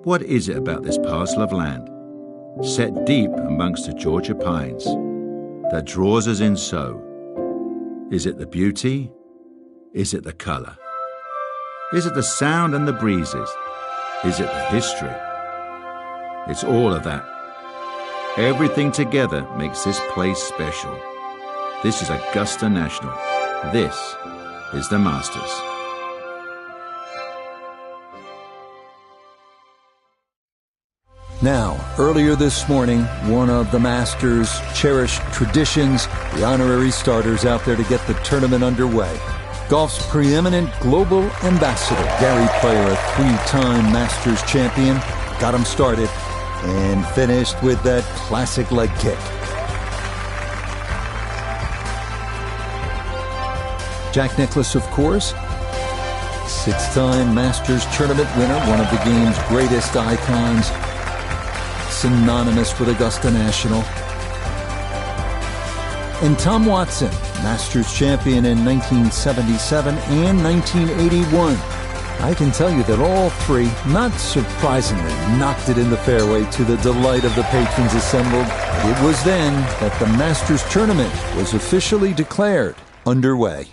What is it about this parcel of land, set deep amongst the Georgia pines, that draws us in so? Is it the beauty? Is it the colour? Is it the sound and the breezes? Is it the history? It's all of that. Everything together makes this place special. This is Augusta National. This is the Masters. Now, earlier this morning, one of the Masters' cherished traditions, the honorary starters out there to get the tournament underway. Golf's preeminent global ambassador, Gary Player, a three-time Masters champion, got him started and finished with that classic leg kick. Jack Nicklaus, of course, six-time Masters tournament winner, one of the game's greatest icons, synonymous with Augusta National. And Tom Watson, Masters champion in 1977 and 1981. I can tell you that all three, not surprisingly, knocked it in the fairway to the delight of the patrons assembled. It was then that the Masters tournament was officially declared underway.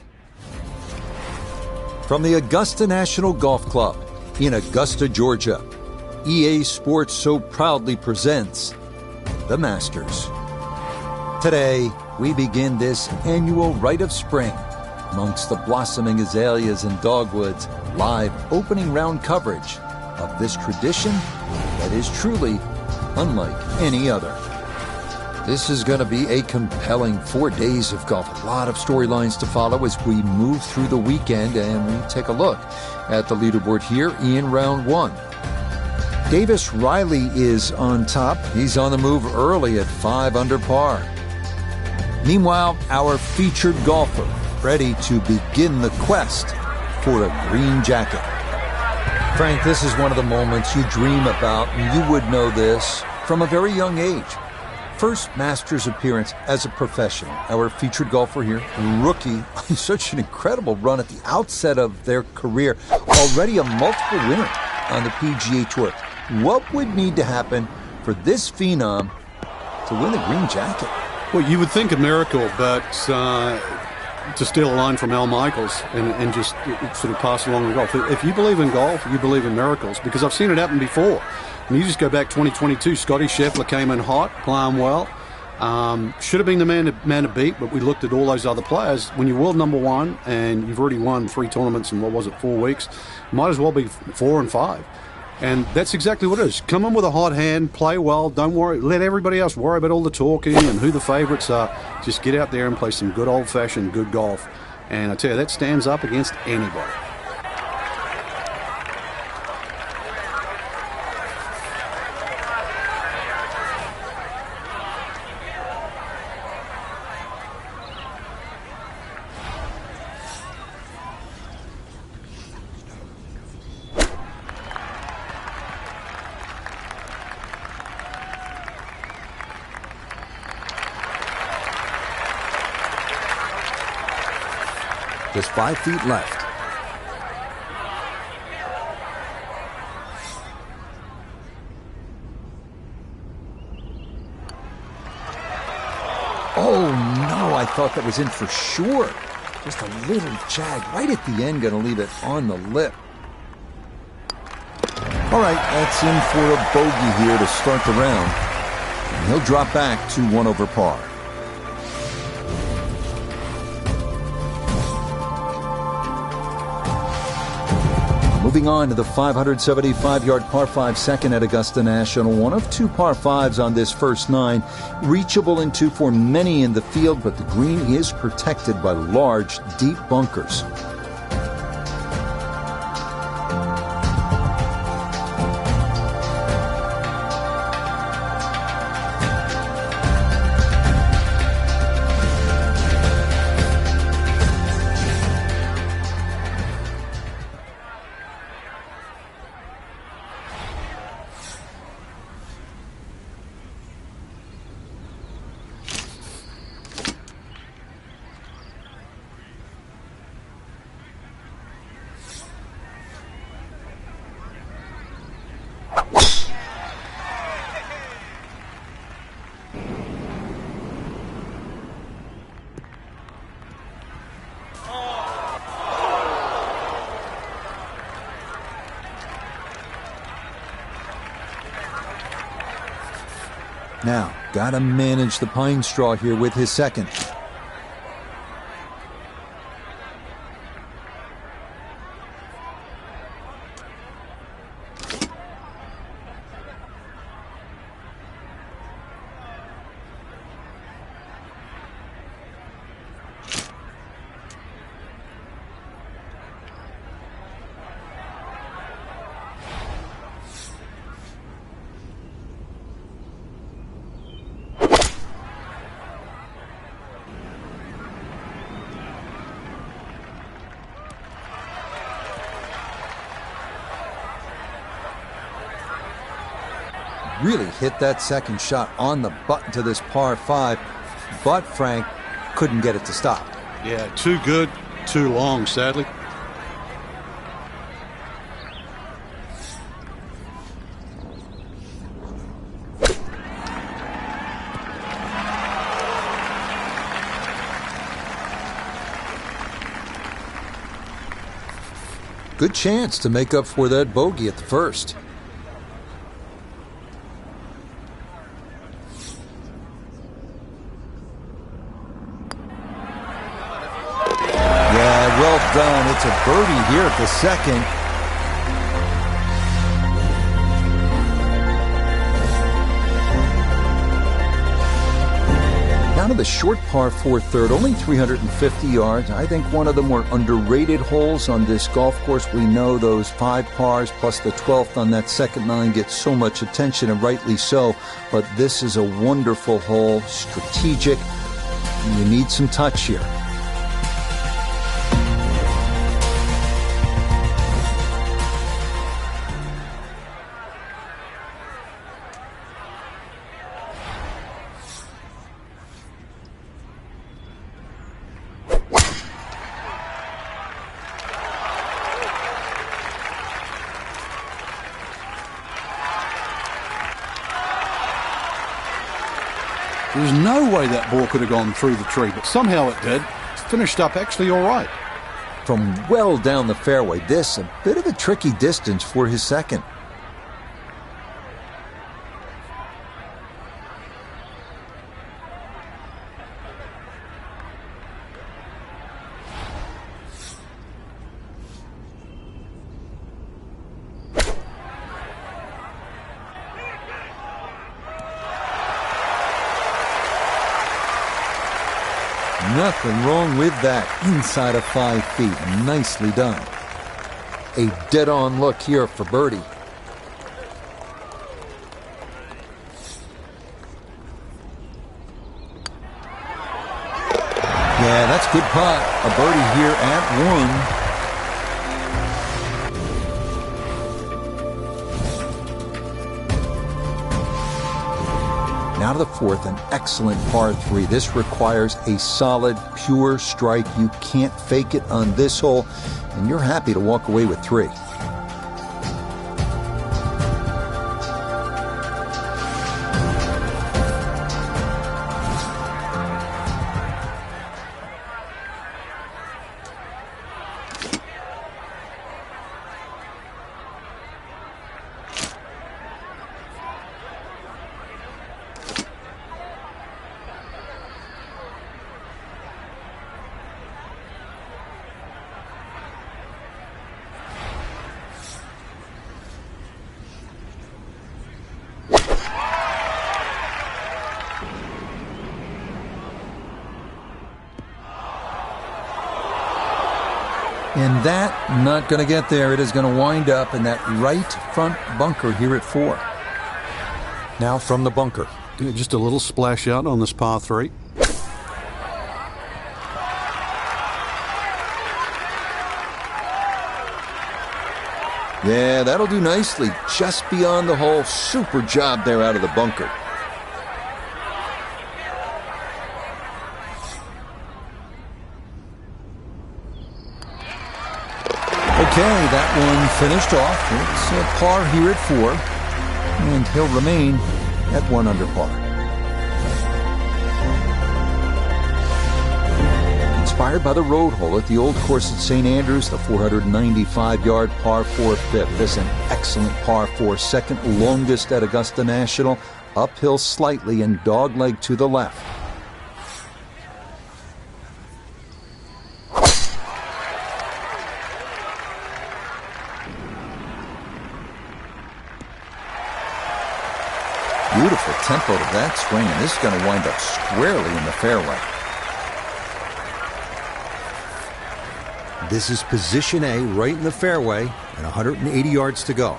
From the Augusta National Golf Club in Augusta, Georgia, EA Sports so proudly presents the Masters. Today, we begin this annual rite of spring amongst the blossoming azaleas and dogwoods, live opening round coverage of this tradition that is truly unlike any other. This is going to be a compelling 4 days of golf. A lot of storylines to follow as we move through the weekend and we take a look at the leaderboard here in round one. Davis Riley is on top. He's on the move early at 5 under par. Meanwhile, our featured golfer ready to begin the quest for a green jacket. Frank, this is one of the moments you dream about, and you would know this from a very young age. First Masters appearance as a professional. Our featured golfer here, rookie, such an incredible run at the outset of their career. Already a multiple winner on the PGA Tour. What would need to happen for this phenom to win the green jacket? Well, you would think a miracle, but to steal a line from Al Michaels and just sort of pass along the golf. If you believe in golf, you believe in miracles, because I've seen it happen before. And you just go back 2022, Scotty Scheffler came in hot, playing well. Should have been the man to beat, but we looked at all those other players. When you're world number one and you've already won 3 tournaments in, 4 weeks, might as well be 4 and 5. And that's exactly what it is. Come in with a hot hand, play well, don't worry. Let everybody else worry about all the talking and who the favourites are. Just get out there and play some good old-fashioned good golf. And I tell you, that stands up against anybody. Just 5 feet left. Oh, no, I thought that was in for sure. Just a little jag right at the end, going to leave it on the lip. All right, that's in for a bogey here to start the round. And he'll drop back to 1 over par. Moving on to the 575-yard par 5 second at Augusta National. One of 2 par 5s on this first 9. Reachable in 2 for many in the field, but the green is protected by large, deep bunkers. Now, gotta manage the pine straw here with his second. Really hit that second shot on the button to this par 5, but Frank couldn't get it to stop. Yeah, too good, too long, sadly. Good chance to make up for that bogey at the first. Well done. It's a birdie here at the second. Now to the short par 4 third, only 350 yards. I think one of the more underrated holes on this golf course. We know those 5 pars plus the 12th on that second 9 get so much attention, and rightly so. But this is a wonderful hole, strategic. You need some touch here. There's no way that ball could have gone through the tree, but somehow it did. It's finished up actually all right. From well down the fairway, this a bit of a tricky distance for his second. Nothing wrong with that. Inside of 5 feet. Nicely done. A dead-on look here for birdie. Yeah, that's good putt. A birdie here at 1. Now to the 4th, an excellent par 3. This requires a solid, pure strike. You can't fake it on this hole, and you're happy to walk away with 3. And that, not going to get there. It is going to wind up in that right front bunker here at 4. Now from the bunker. Just a little splash out on this par 3. Yeah, that'll do nicely. Just beyond the hole. Super job there out of the bunker. Okay, that one finished off. It's a par here at 4, and he'll remain at 1 under par. Inspired by the road hole at the old course at St. Andrews, the 495-yard par 4 fifth. This is an excellent par 4, second longest at Augusta National. uphill slightly and dogleg to the left. Beautiful tempo to that swing, and this is going to wind up squarely in the fairway. This is position A, right in the fairway, and 180 yards to go.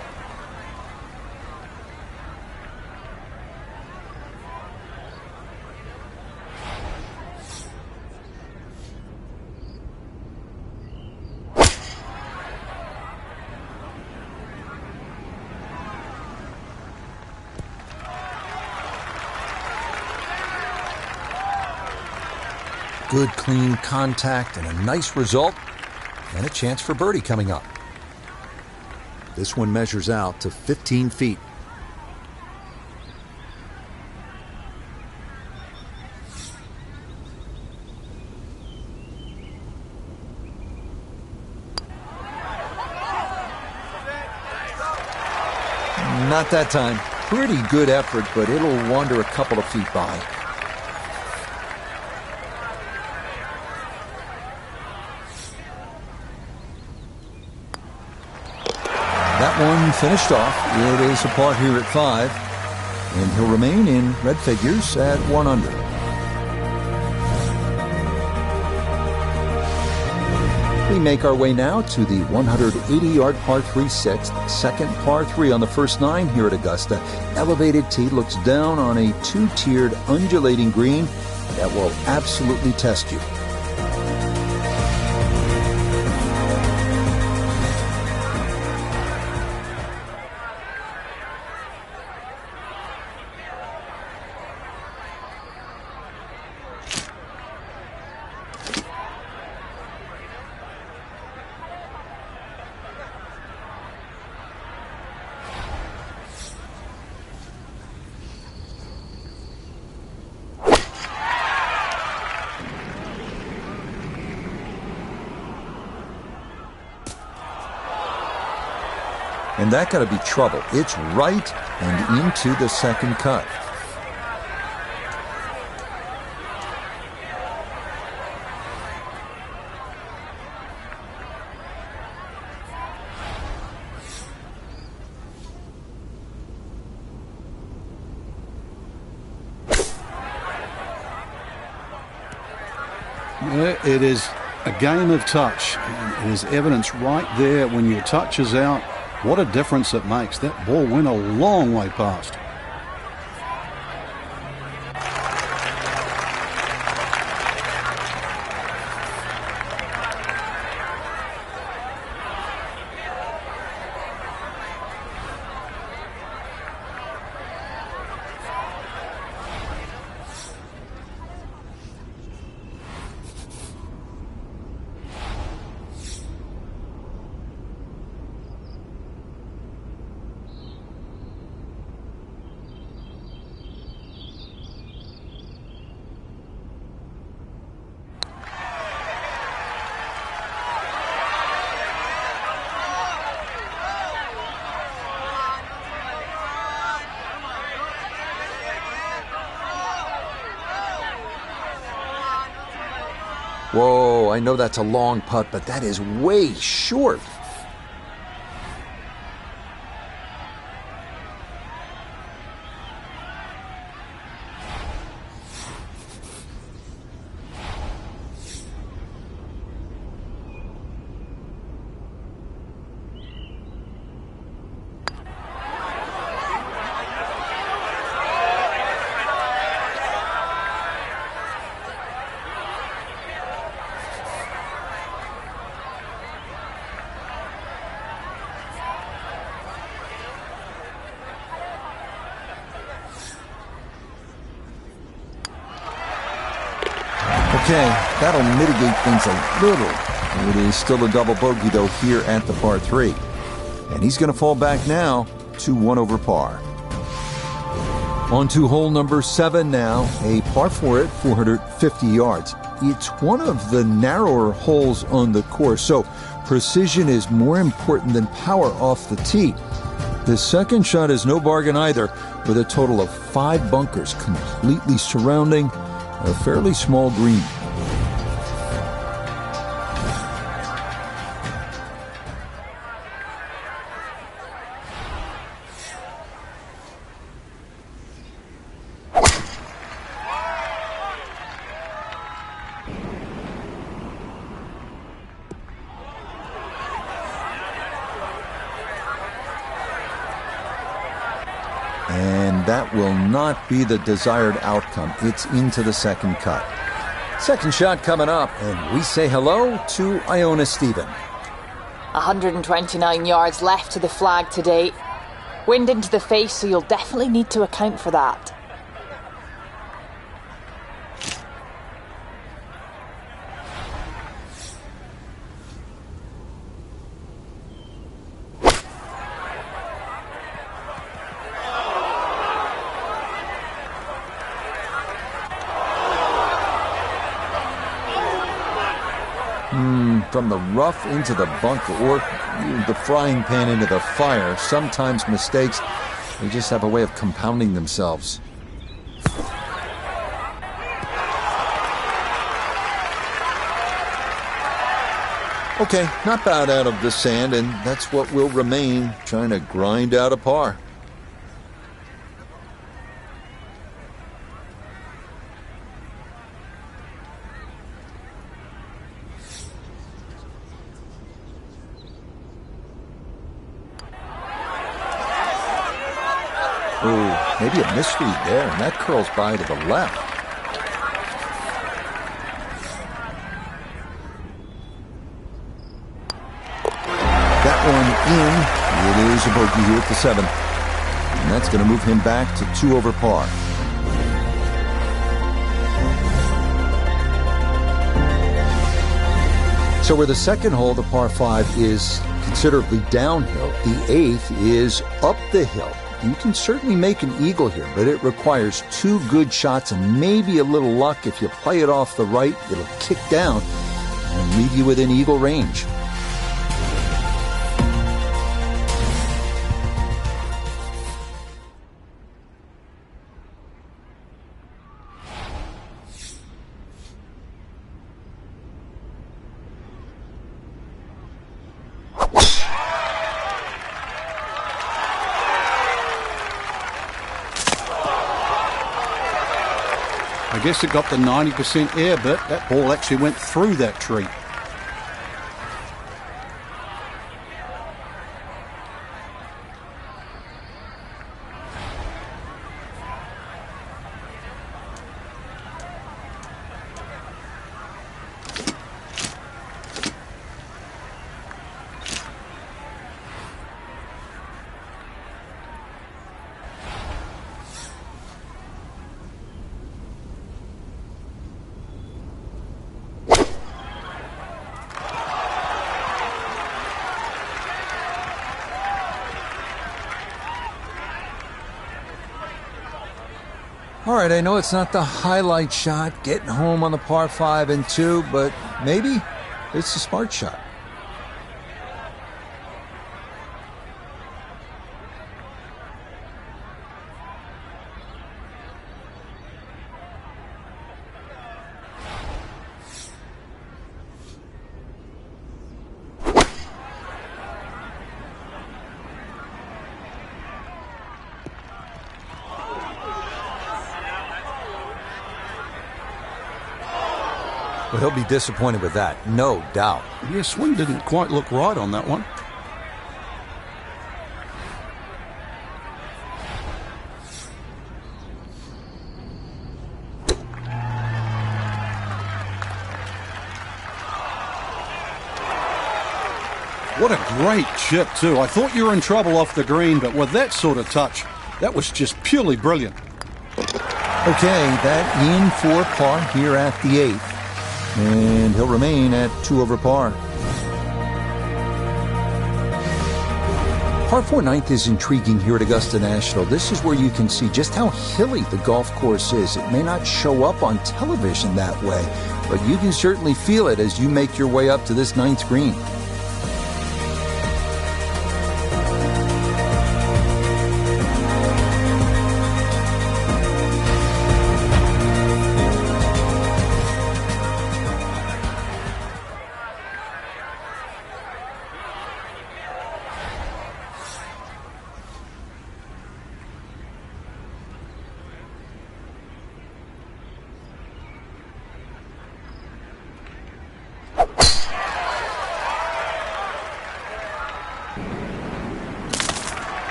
Good, clean contact and a nice result, and a chance for birdie coming up. This one measures out to 15 feet. Not that time. Pretty good effort, but it'll wander a couple of feet by. That one finished off. It is a par here at 5, and he'll remain in red figures at 1 under. We make our way now to the 180-yard par 3 sixth, second par 3 on the first 9 here at Augusta. Elevated tee looks down on a 2-tiered undulating green that will absolutely test you. And that got to be trouble. It's right and into the second cut. It is a game of touch. There's evidence right there when your touch is out. What a difference it makes. That ball went a long way past. Whoa, I know that's a long putt, but that is way short. Okay, that'll mitigate things a little. It is still a double bogey, though, here at the par 3. And he's going to fall back now to 1 over par. On to hole number 7 now, a par 4 at 450 yards. It's one of the narrower holes on the course, so precision is more important than power off the tee. The second shot is no bargain either. with a total of 5 bunkers completely surrounding a fairly small green. And that will not be the desired outcome. It's into the second cut. Second shot coming up, and we say hello to Iona Stephen. 129 yards left to the flag today. Wind into the face, so you'll definitely need to account for that. From the rough into the bunker, or the frying pan into the fire, sometimes mistakes, they just have a way of compounding themselves. Okay, not bad out of the sand, and that's what will remain, trying to grind out a par. Oh, maybe a misread there, and that curls by to the left. That one in. It is a bogey here at the 7th. And that's going to move him back to 2 over par. So where the second hole, the par 5, is considerably downhill, the 8th is up the hill. You can certainly make an eagle here, but it requires 2 good shots and maybe a little luck. If you play it off the right, it'll kick down and leave you within eagle range. I guess it got the 90% air, but that ball actually went through that tree. All right, I know it's not the highlight shot, getting home on the par 5 and 2, but maybe it's a smart shot. Well, he'll be disappointed with that, no doubt. Yeah, swing didn't quite look right on that one. What a great chip, too. I thought you were in trouble off the green, but with that sort of touch, that was just purely brilliant. Okay, that in for par here at the 8th. And he'll remain at 2 over par. Par 4 9th is intriguing here at Augusta National. This is where you can see just how hilly the golf course is. It may not show up on television that way, but you can certainly feel it as you make your way up to this 9th green.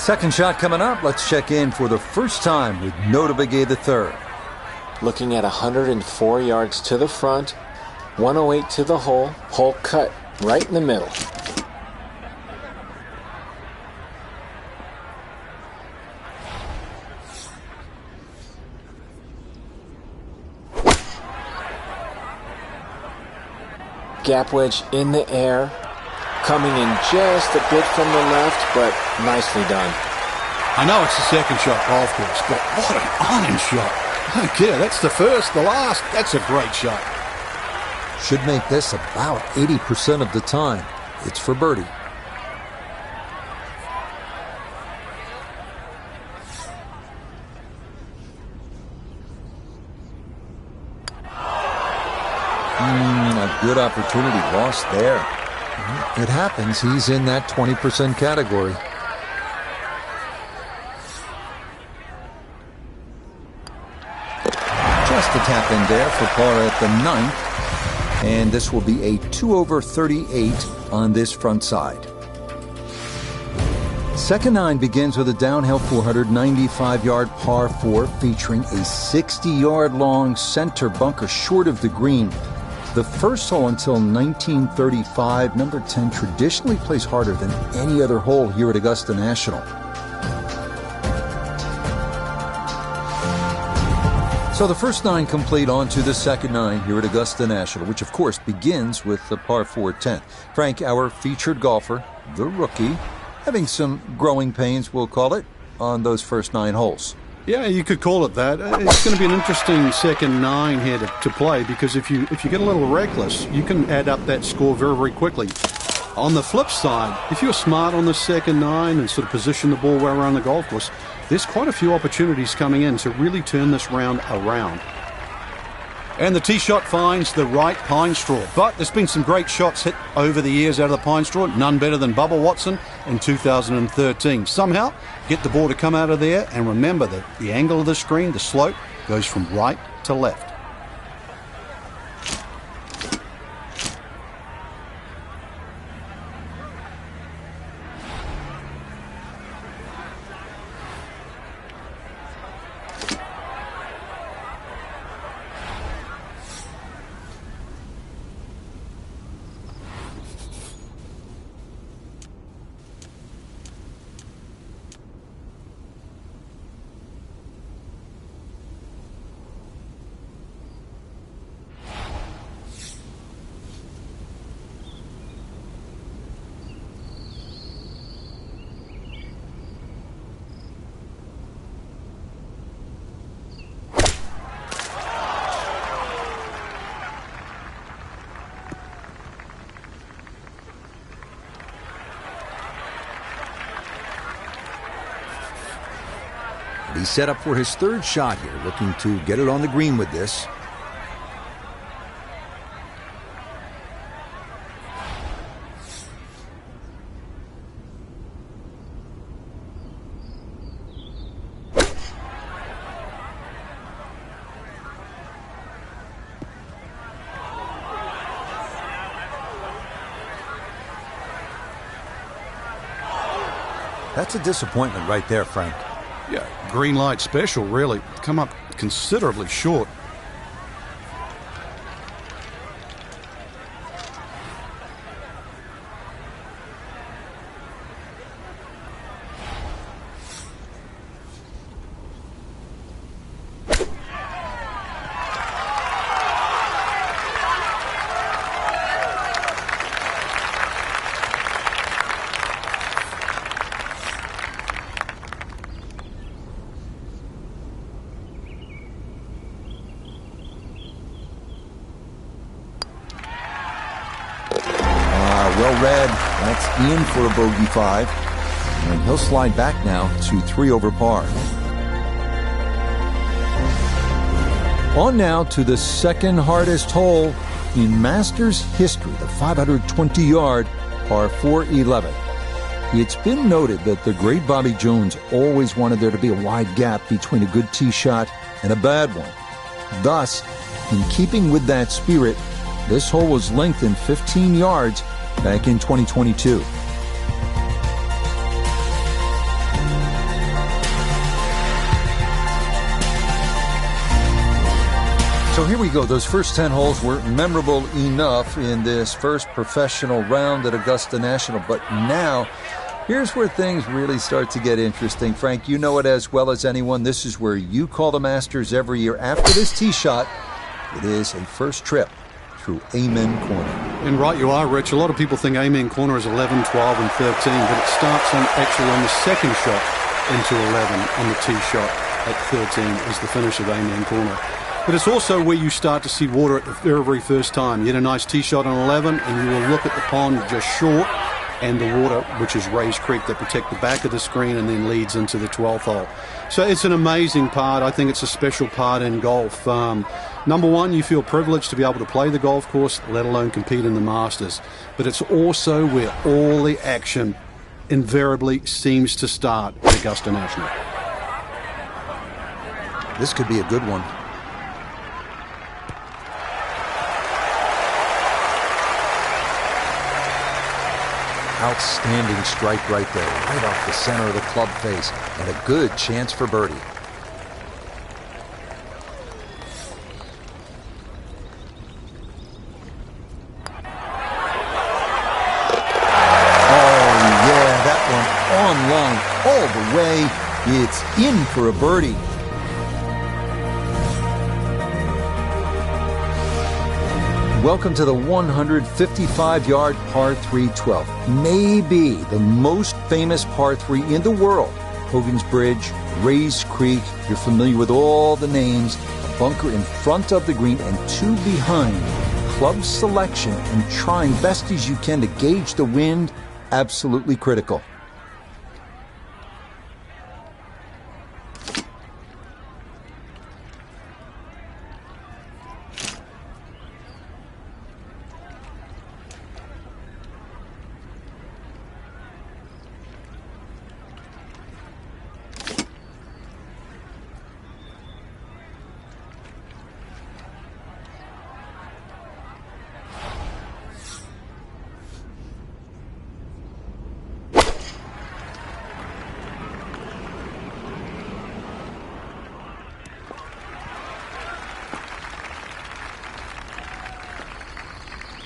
Second shot coming up. Let's check in for the first time with ModeㅣMasters III. Looking at 104 yards to the front, 108 to the hole, hole cut right in the middle. Gap wedge in the air, coming in just a bit from the left, but nicely done. I know it's the second shot golf course, but what an iron shot. I don't care, that's the first, the last. That's a great shot. Should make this about 80% of the time. It's for birdie. A good opportunity lost there. It happens. He's in that 20% category. Just a tap in there for par at the 9th. And this will be a 2 over 38 on this front side. Second 9 begins with a downhill 495-yard par 4 featuring a 60-yard long center bunker short of the green. The first hole until 1935, number 10 traditionally plays harder than any other hole here at Augusta National. So the first 9 complete on to the second 9 here at Augusta National, which of course begins with the par 4 10th. Frank, our featured golfer, the rookie, having some growing pains, we'll call it, on those first 9 holes. Yeah, you could call it that. It's going to be an interesting second 9 here to play, because if you get a little reckless, you can add up that score very, very quickly. On the flip side, if you're smart on the second 9 and sort of position the ball well around the golf course, there's quite a few opportunities coming in to really turn this round around. And the tee shot finds the right pine straw. But there's been some great shots hit over the years out of the pine straw. None better than Bubba Watson in 2013. Somehow, get the ball to come out of there, and remember that the angle of the screen, the slope, goes from right to left. He's set up for his third shot here, looking to get it on the green with this. That's a disappointment right there, Frank. Yeah, green light special, really. Come up considerably short. Well read. That's Ian for a bogey 5. And he'll slide back now to 3 over par. On now to the second hardest hole in Masters history, the 520-yard par 4-11. It's been noted that the great Bobby Jones always wanted there to be a wide gap between a good tee shot and a bad one. Thus, in keeping with that spirit, this hole was lengthened 15 yards back in 2022. So here we go. Those first 10 holes were memorable enough in this first professional round at Augusta National. But now, here's where things really start to get interesting. Frank, you know it as well as anyone. This is where you call the Masters every year. After this tee shot, it is a first trip through Amen Corner. And right you are, Rich. A lot of people think Amen Corner is 11, 12, and 13, but it starts actually on the second shot into 11 on the tee shot at 13 is the finish of Amen Corner. But it's also where you start to see water at the very, very first time. You get a nice tee shot on 11, and you will look at the pond just short, and the water, which is Rays Creek, that protect the back of the screen and then leads into the 12th hole. So it's an amazing part. I think it's a special part in golf. Number one, you feel privileged to be able to play the golf course, let alone compete in the Masters. But it's also where all the action invariably seems to start at Augusta National. This could be a good one. Outstanding strike right there, right off the center of the club face, and a good chance for birdie. Oh yeah, that one on line all the way. It's in for a birdie. Welcome to the 155-yard par 3 12. Maybe the most famous par 3 in the world. Hogan's Bridge, Rays Creek, you're familiar with all the names. A bunker in front of the green and two behind. Club selection and trying best as you can to gauge the wind, absolutely critical.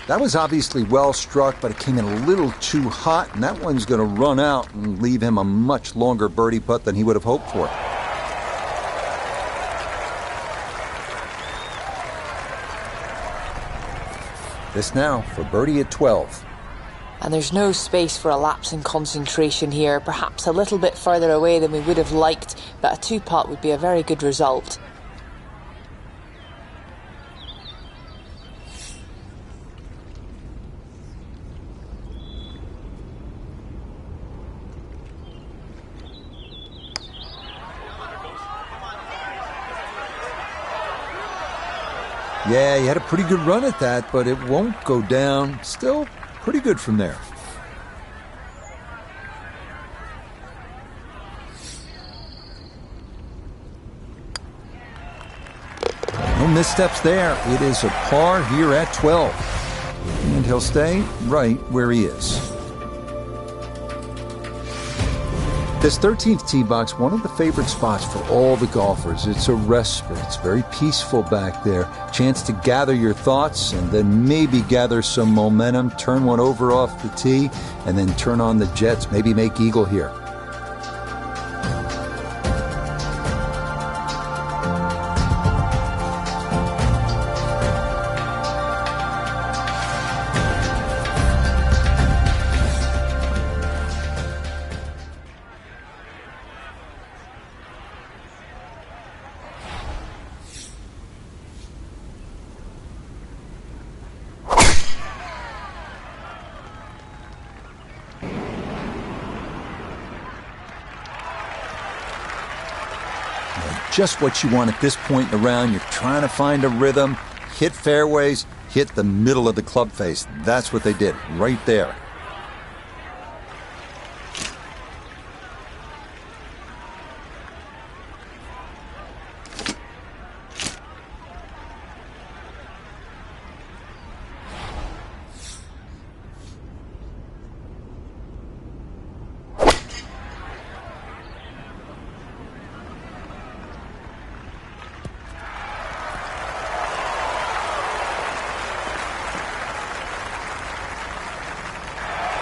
That was obviously well struck, but it came in a little too hot, and that one's going to run out and leave him a much longer birdie putt than he would have hoped for. This now for birdie at 12. And there's no space for a lapse in concentration here, perhaps a little bit further away than we would have liked, but a two-putt would be a very good result. Yeah, he had a pretty good run at that, but it won't go down. Still pretty good from there. No missteps there. It is a par here at 12. And he'll stay right where he is. This 13th tee box, one of the favorite spots for all the golfers. It's a respite. It's very peaceful back there. Chance to gather your thoughts and then maybe gather some momentum, turn one over off the tee, and then turn on the jets, maybe make eagle here. Just what you want at this point in the round. You're trying to find a rhythm, hit fairways, hit the middle of the club face. That's what they did right there.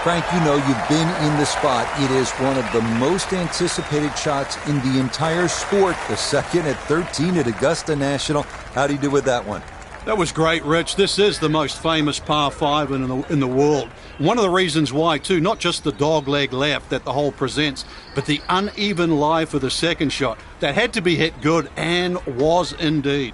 Frank, you know you've been in the spot. It is one of the most anticipated shots in the entire sport. The second at 13 at Augusta National. How do you do with that one? That was great, Rich. This is the most famous par 5 in the world. One of the reasons why, too, not just the dogleg left that the hole presents, but the uneven lie for the second shot. That had to be hit good, and was indeed.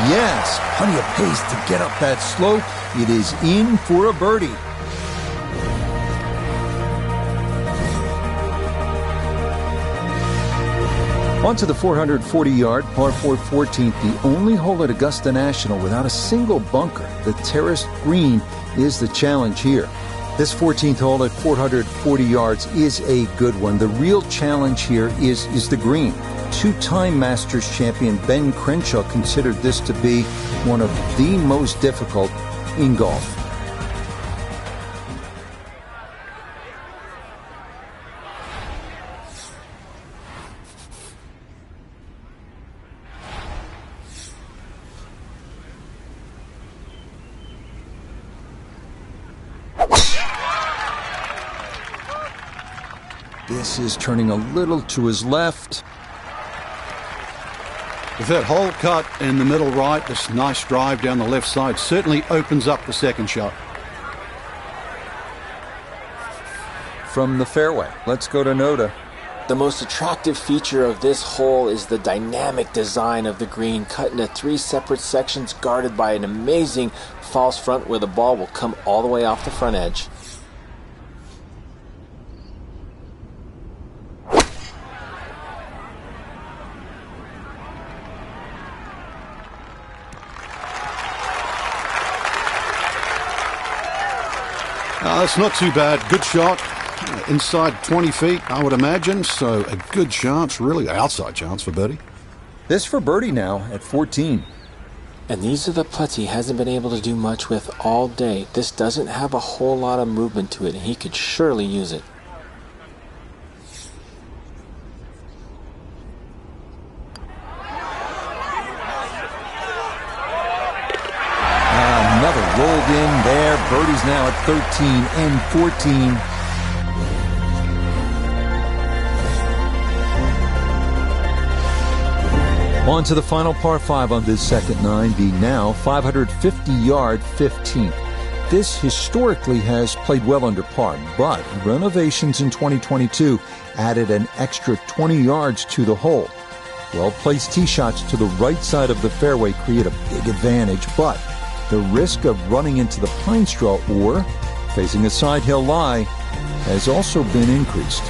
Yes, plenty of pace to get up that slope. It is in for a birdie. On to the 440-yard par 4 14th, the only hole at Augusta National without a single bunker. The terraced green is the challenge here. This 14th hole at 440 yards is a good one. The real challenge here is the green. Two-time Masters champion Ben Crenshaw considered this to be one of the most difficult in golf. This is turning a little to his left. With that hole cut in the middle right, this nice drive down the left side certainly opens up the second shot. From the fairway, let's go to Noda. The most attractive feature of this hole is the dynamic design of the green, cut into 3 separate sections guarded by an amazing false front where the ball will come all the way off the front edge. That's not too bad. Good shot. Inside 20 feet, I would imagine. So a good chance, really outside chance for birdie. This for birdie now at 14. And these are the putts he hasn't been able to do much with all day. This doesn't have a whole lot of movement to it, and he could surely use it. Another rolled in there. Birdie's now at 13 and 14. On to the final par 5 on this second 9, the now 550-yard 15th. This historically has played well under par, but renovations in 2022 added an extra 20 yards to the hole. Well-placed tee shots to the right side of the fairway create a big advantage, but the risk of running into the pine straw or facing a side hill lie has also been increased.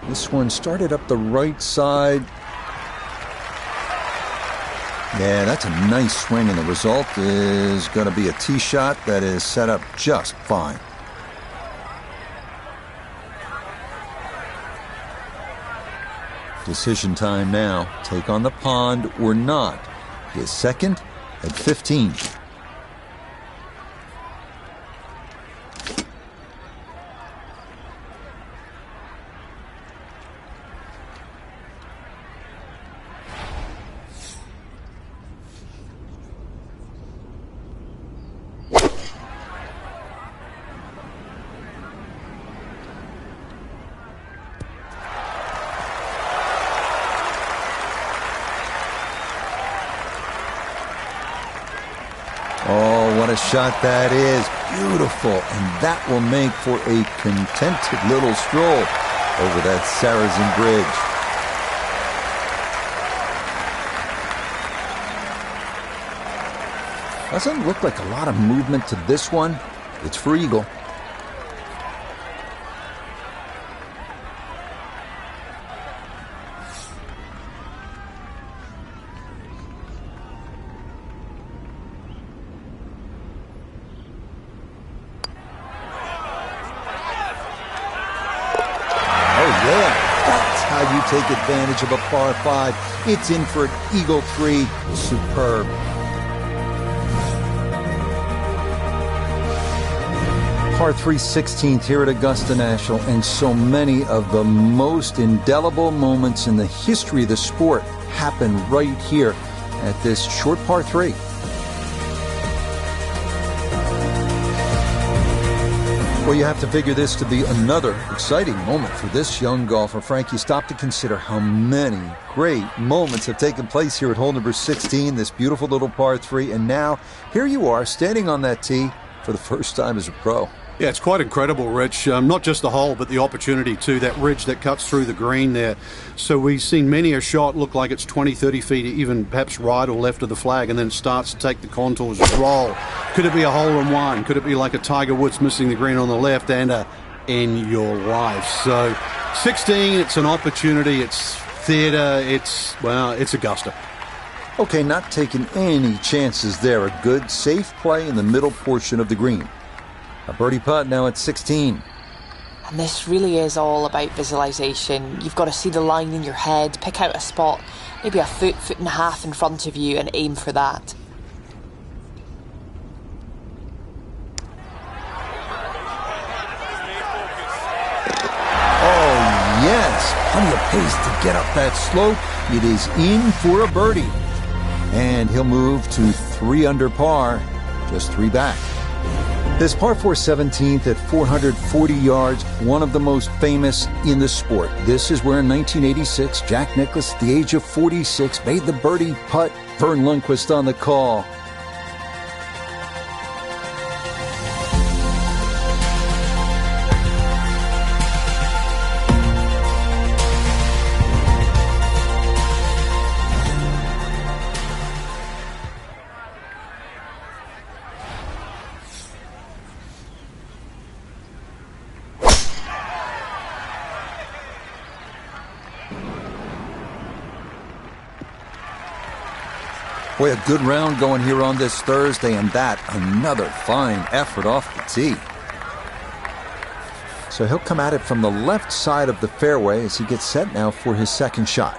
This one started up the right side. Yeah, that's a nice swing, and the result is going to be a tee shot that is set up just fine. Decision time now. Take on the pond or not. His second at 15. a shot that is. Beautiful. And that will make for a contented little stroll over that Saracen Bridge. Doesn't look like a lot of movement to this one. It's for eagle. Take advantage of a par 5. It's in for an eagle 3. Superb. Par 3 16th here at Augusta National, and so many of the most indelible moments in the history of the sport happen right here at this short par 3. Well, you have to figure this to be another exciting moment for this young golfer. Frank, you stop to consider how many great moments have taken place here at hole number 16, this beautiful little par 3, and now here you are standing on that tee for the first time as a pro. Yeah, it's quite incredible, Rich. Not just the hole, but the opportunity too. That ridge that cuts through the green there. So we've seen many a shot look like it's 20, 30 feet, even perhaps right or left of the flag, and then it starts to take the contours and roll. Could it be a hole-in-one? Could it be like a Tiger Woods missing the green on the left and a in your life? So 16, it's an opportunity. It's theatre. It's Augusta. Okay, not taking any chances there. A good, safe play in the middle portion of the green. A birdie putt now at 16. And this really is all about visualization. You've got to see the line in your head, pick out a spot, maybe a foot, foot and a half in front of you, and aim for that. Oh, yes. Plenty of pace to get up that slope. It is in for a birdie. And he'll move to 3 under par, just 3 back. This par 4 17th at 440 yards, one of the most famous in the sport. This is where in 1986, Jack Nicklaus, at the age of 46, made the birdie putt. Vern Lundquist on the call. Boy, a good round going here on this Thursday, and that another fine effort off the tee. So he'll come at it from the left side of the fairway as he gets set now for his second shot.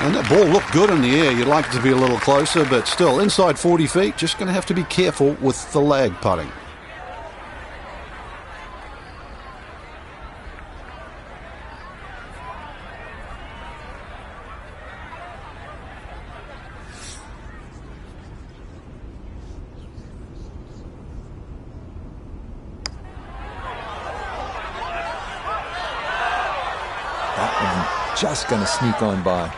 And that ball looked good in the air. You'd like it to be a little closer, but still inside 40 feet. Just going to have to be careful with the lag putting. That one just going to sneak on by.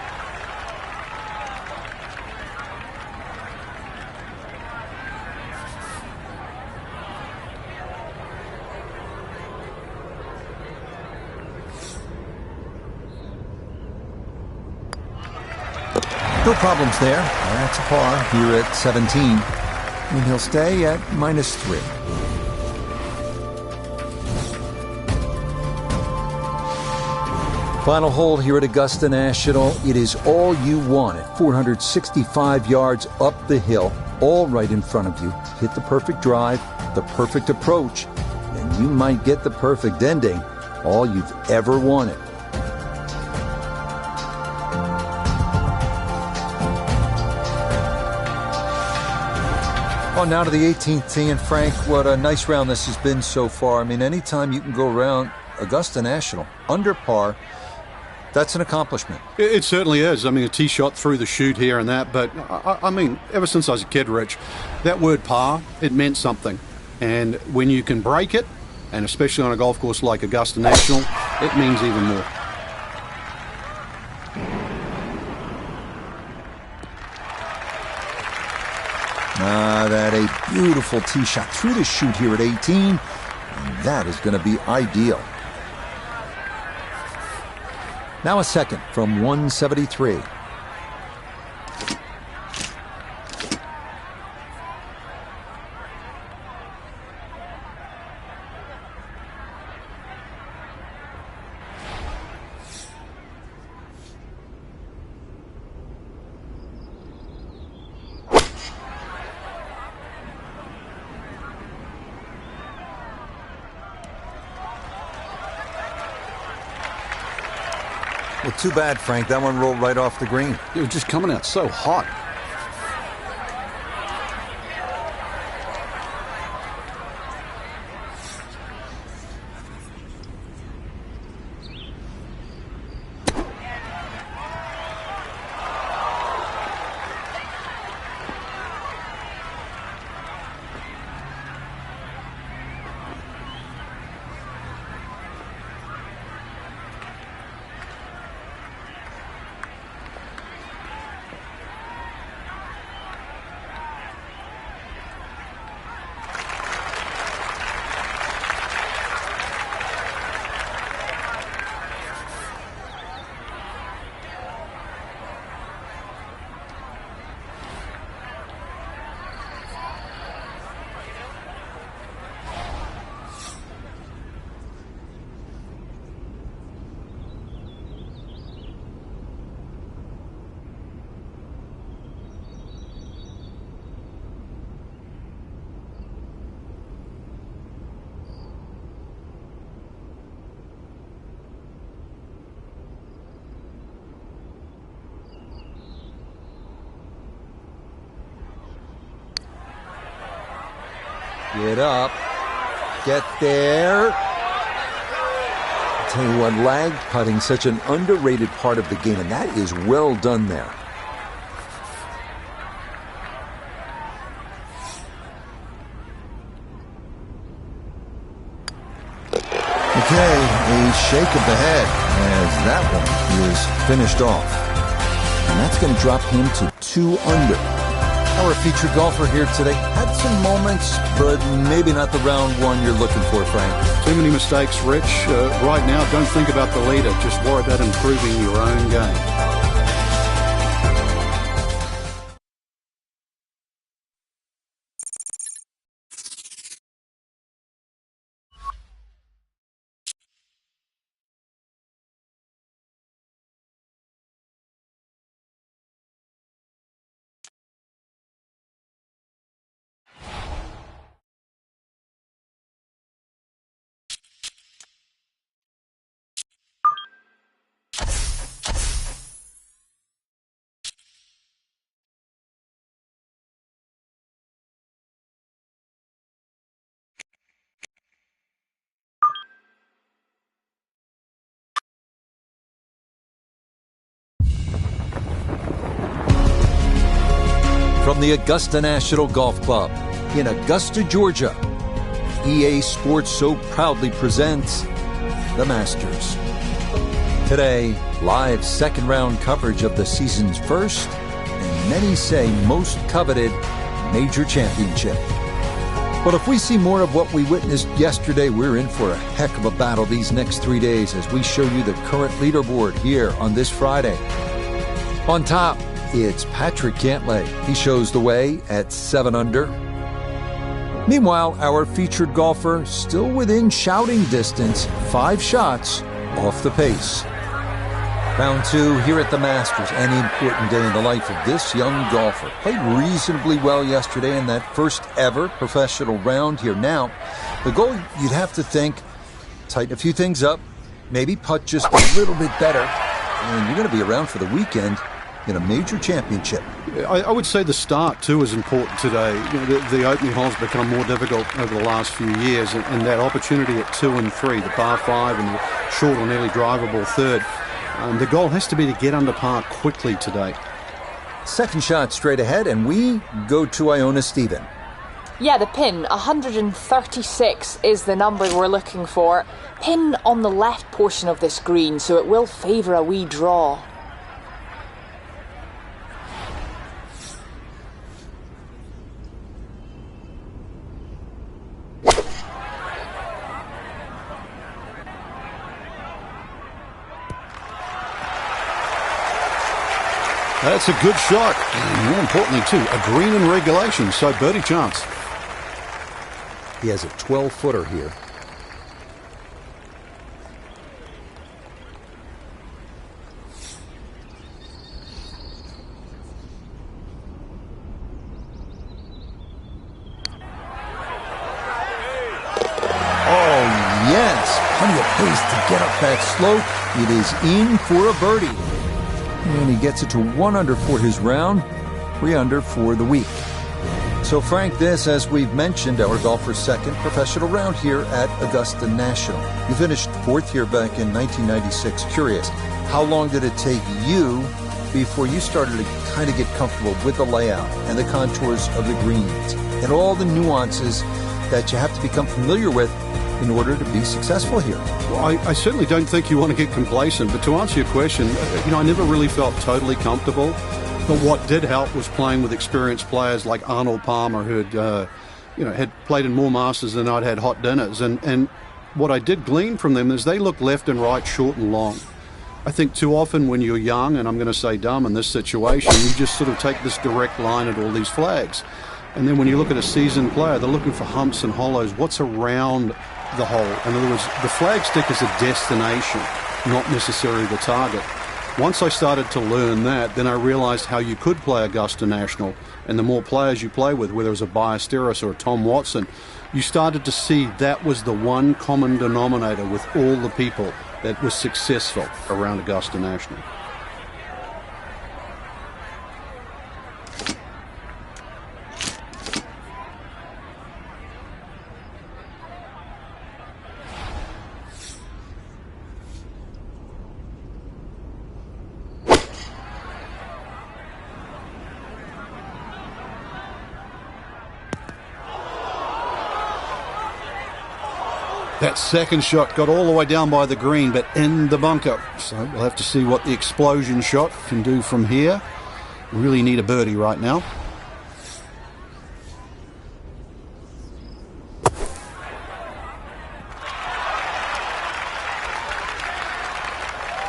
No problems there. That's a par here at 17. And he'll stay at -3. Final hole here at Augusta National. It is all you want at 465 yards up the hill, all right in front of you. Hit the perfect drive, the perfect approach, and you might get the perfect ending. All you've ever wanted. Oh, now to the 18th tee, and Frank, what a nice round this has been so far. I mean, anytime you can go around Augusta National under par, that's an accomplishment. It certainly is. I mean, a tee shot through the chute here and that, but I mean, ever since I was a kid, Rich, that word par, it meant something. And when you can break it, and especially on a golf course like Augusta National, it means even more. That a beautiful tee shot through the chute here at 18. And that is going to be ideal. Now a second from 173. Well, too bad, Frank. That one rolled right off the green. It was just coming out so hot. Get up. Get there. I'll tell you what, lag putting, such an underrated part of the game, and that is well done there. Okay, a shake of the head as that one is finished off. And that's going to drop him to 2 under. Our featured golfer here today had some moments, but maybe not the round one you're looking for, Frank. Too many mistakes, Rich. Right now, don't think about the leader. Just worry about improving your own game. From the Augusta National Golf Club in Augusta, Georgia, EA Sports so proudly presents the Masters. Today, live second round coverage of the season's first, and many say most coveted, major championship. Well, if we see more of what we witnessed yesterday, we're in for a heck of a battle these next 3 days as we show you the current leaderboard here on this Friday. On top, it's Patrick Cantlay. He shows the way at 7 under. Meanwhile, our featured golfer still within shouting distance, 5 shots off the pace. Round 2 here at the Masters, an important day in the life of this young golfer. Played reasonably well yesterday in that first ever professional round here. Now, the goal, you'd have to think, tighten a few things up, maybe putt just a little bit better, and you're going to be around for the weekend in a major championship. I would say the start, too, is important today. The opening holes become more difficult over the last few years, and that opportunity at 2 and 3, the par 5 and the short or nearly drivable third, the goal has to be to get under par quickly today. Second shot straight ahead, and we go to Iona Stephen. Yeah, the pin, 136 is the number we're looking for. Pin on the left portion of this green, so it will favour a wee draw. That's a good shot. And more importantly, too, a green in regulation, so birdie chance. He has a 12-footer here. Oh, yes. Plenty of pace to get up that slope. It is in for a birdie. And he gets it to 1 under for his round, 3 under for the week. So, Frank, this, as we've mentioned, our golfer's second professional round here at Augusta National. You finished 4th here back in 1996. Curious, how long did it take you before you started to kind of get comfortable with the layout and the contours of the greens and all the nuances that you have to become familiar with in order to be successful here? Well, I certainly don't think you want to get complacent, but to answer your question, I never really felt totally comfortable. But what did help was playing with experienced players like Arnold Palmer, who had played in more Masters than I'd had hot dinners. And what I did glean from them is they look left and right, short and long. I think too often when you're young, and I'm going to say dumb in this situation, you just sort of take this direct line at all these flags. And then when you look at a seasoned player, they're looking for humps and hollows. What's around the hole? In other words, the flag stick is a destination, not necessarily the target. Once I started to learn that, then I realized how you could play Augusta National. And the more players you play with, whether it was a Ballesteros or a Tom Watson, you started to see that was the one common denominator with all the people that was successful around Augusta National. That second shot got all the way down by the green, but in the bunker. So we'll have to see what the explosion shot can do from here. Really need a birdie right now.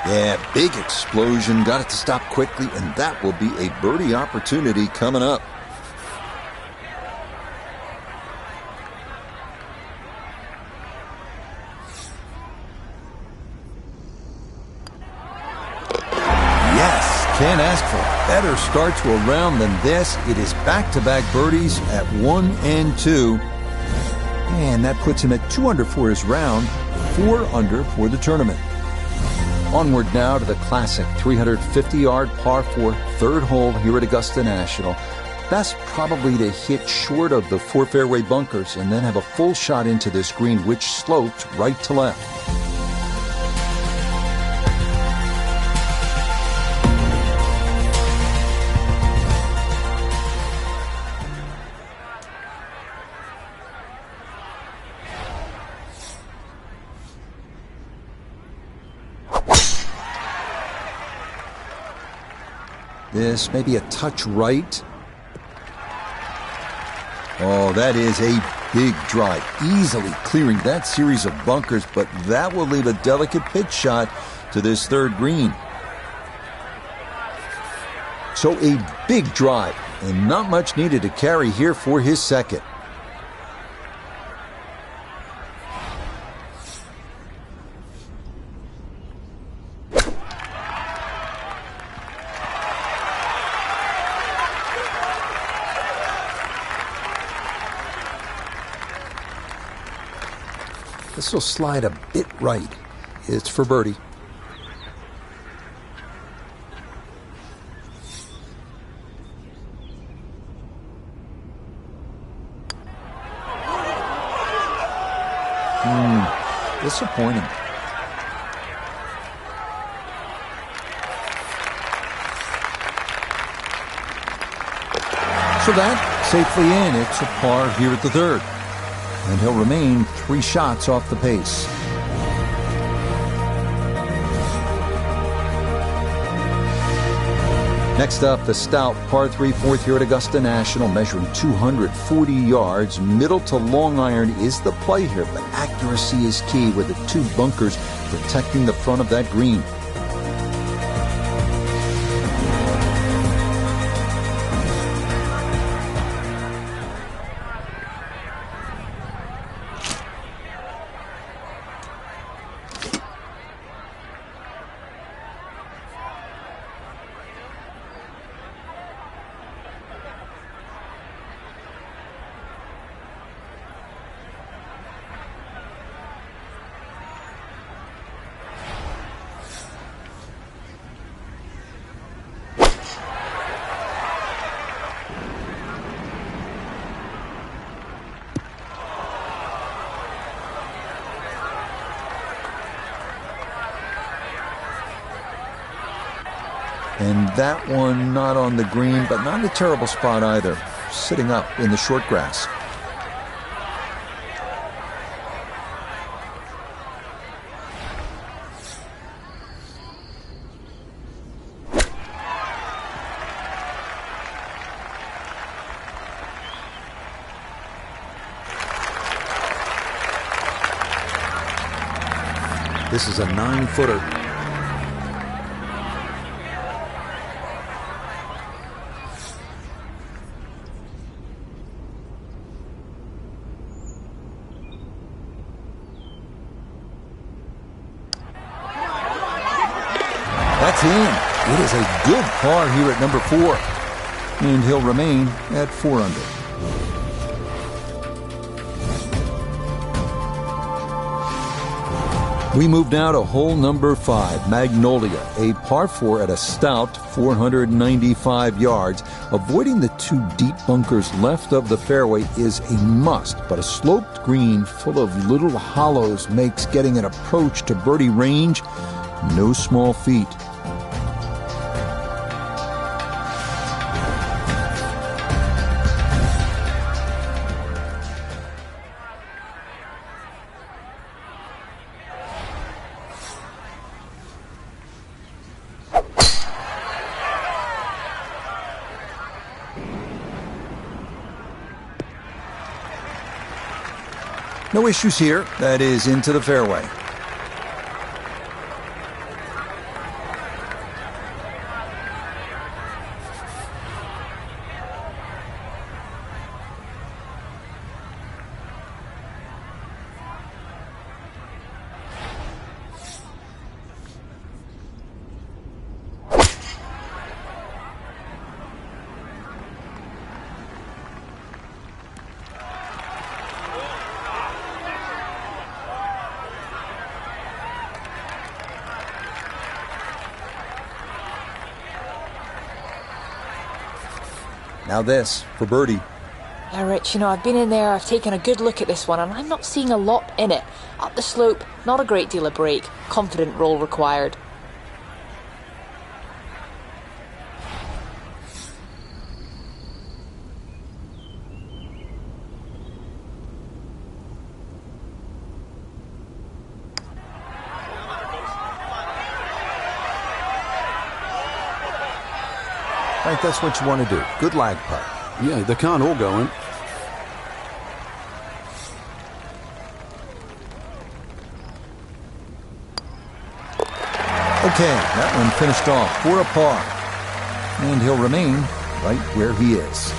Yeah, big explosion. Got it to stop quickly, and that will be a birdie opportunity coming up. Can't ask for a better start to a round than this. It is back-to-back birdies at 1 and 2. And that puts him at 2 under for his round, 4 under for the tournament. Onward now to the classic 350-yard par 4 third hole here at Augusta National. Best probably to hit short of the 4 fairway bunkers and then have a full shot into this green, which sloped right to left. This may be a touch right. Oh, that is a big drive. Easily clearing that series of bunkers, but that will leave a delicate pitch shot to this third green. So a big drive, and not much needed to carry here for his second. This will slide a bit right. It's for birdie. disappointing. So that safely in. It's a par here at the third. And he'll remain 3 shots off the pace. Next up, the stout par 3 fourth here at Augusta National, measuring 240 yards. Middle to long iron is the play here, but accuracy is key with the 2 bunkers protecting the front of that green. And that one not on the green, but not in a terrible spot either. Sitting up in the short grass. This is a 9-footer. That's in. It is a good par here at number 4. And he'll remain at 4 under. We move now to hole number 5, Magnolia, a par 4 at a stout 495 yards. Avoiding the 2 deep bunkers left of the fairway is a must, but a sloped green full of little hollows makes getting an approach to birdie range no small feat. No issues here. That is into the fairway. Now this for birdie. Yeah, Rich, I've been in there, I've taken a good look at this one, and I'm not seeing a lot in it. Up the slope, not a great deal of break. Confident roll required. I think that's what you want to do. Good lag putt. Yeah, they can't all go in. Okay, that one finished off for a par. And he'll remain right where he is.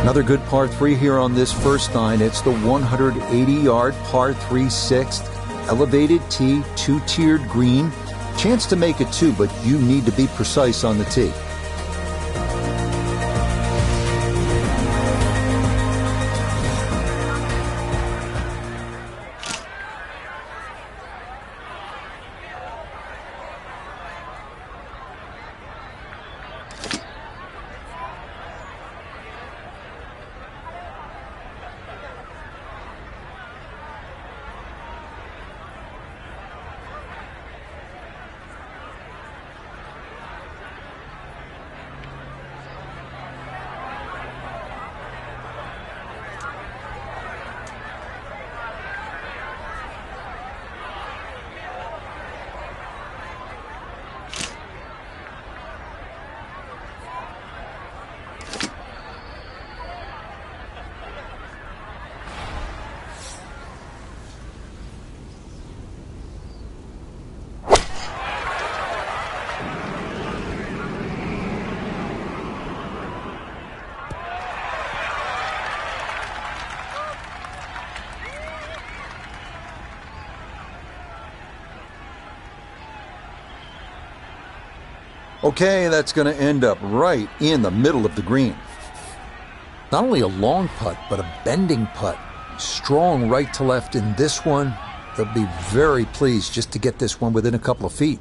Another good par 3 here on this first 9. It's the 180-yard par 3 6th. Elevated tee, 2-tiered green. Chance to make it 2, but you need to be precise on the tee. Okay, that's going to end up right in the middle of the green. Not only a long putt, but a bending putt. Strong right to left in this one. They'll be very pleased just to get this one within a couple of feet.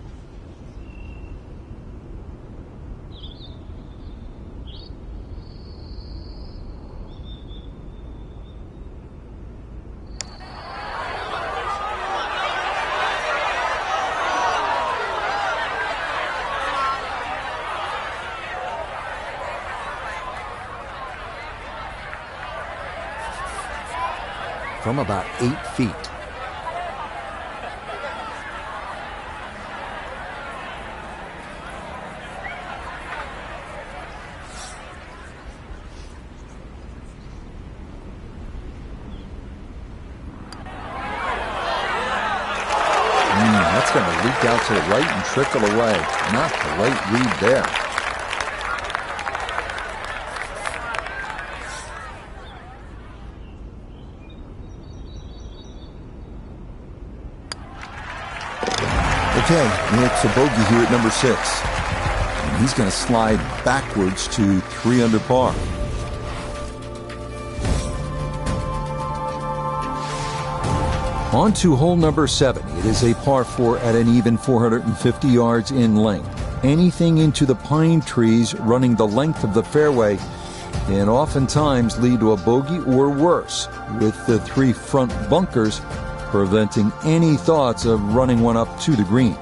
From about 8 feet. That's going to leak out to the right and trickle away. Not the right read there. Okay, it's a bogey here at number 6. And he's going to slide backwards to 3 under par. On to hole number 7. It is a par 4 at an even 450 yards in length. Anything into the pine trees running the length of the fairway can oftentimes lead to a bogey or worse, with the 3 front bunkers preventing any thoughts of running one up to the green.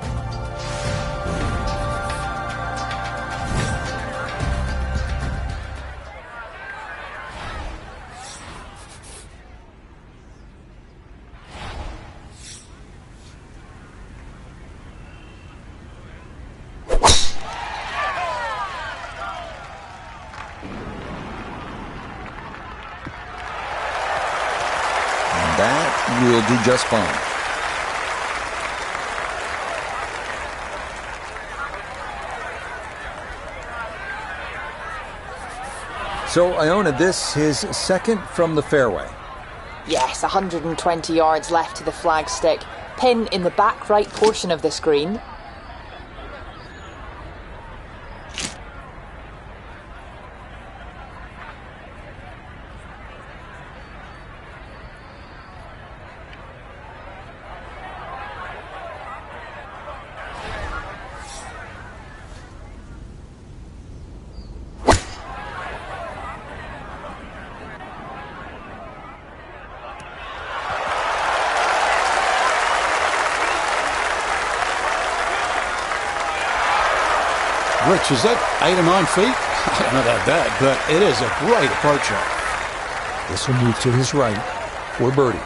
That will do just fine. So, Iona, this is second from the fairway. Yes, 120 yards left to the flagstick. Pin in the back right portion of this green. Rich, is that 8 or 9 feet? I don't know about that, but it is a great approach shot. This will move to his right for birdie.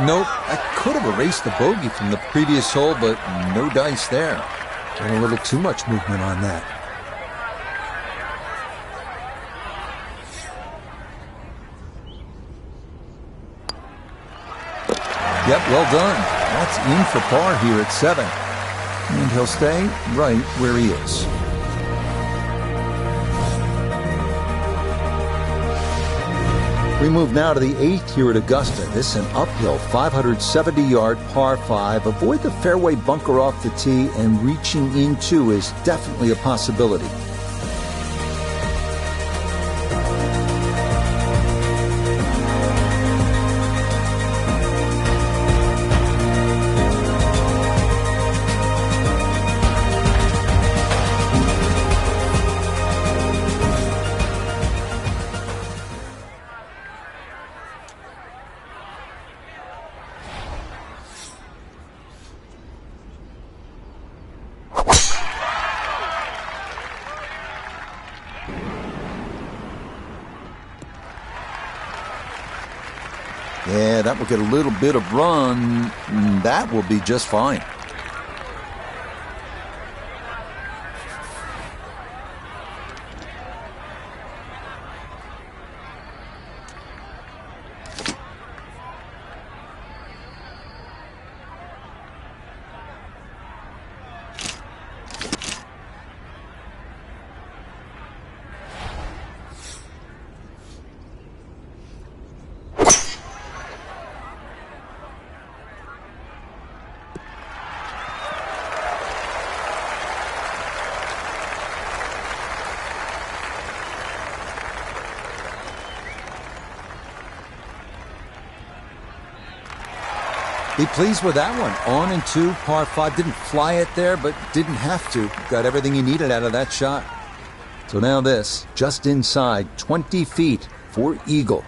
Nope, I could have erased the bogey from the previous hole, but no dice there. Getting a little too much movement on that. Yep, well done. That's in for par here at 7. And he'll stay right where he is. We move now to the 8th here at Augusta. This is an uphill 570-yard par 5. Avoid the fairway bunker off the tee, and reaching into is definitely a possibility. Yeah, that will get a little bit of run. That will be just fine. Be pleased with that one. On and two, par 5. Didn't fly it there, but didn't have to. Got everything he needed out of that shot. So now this, just inside 20 feet for eagle.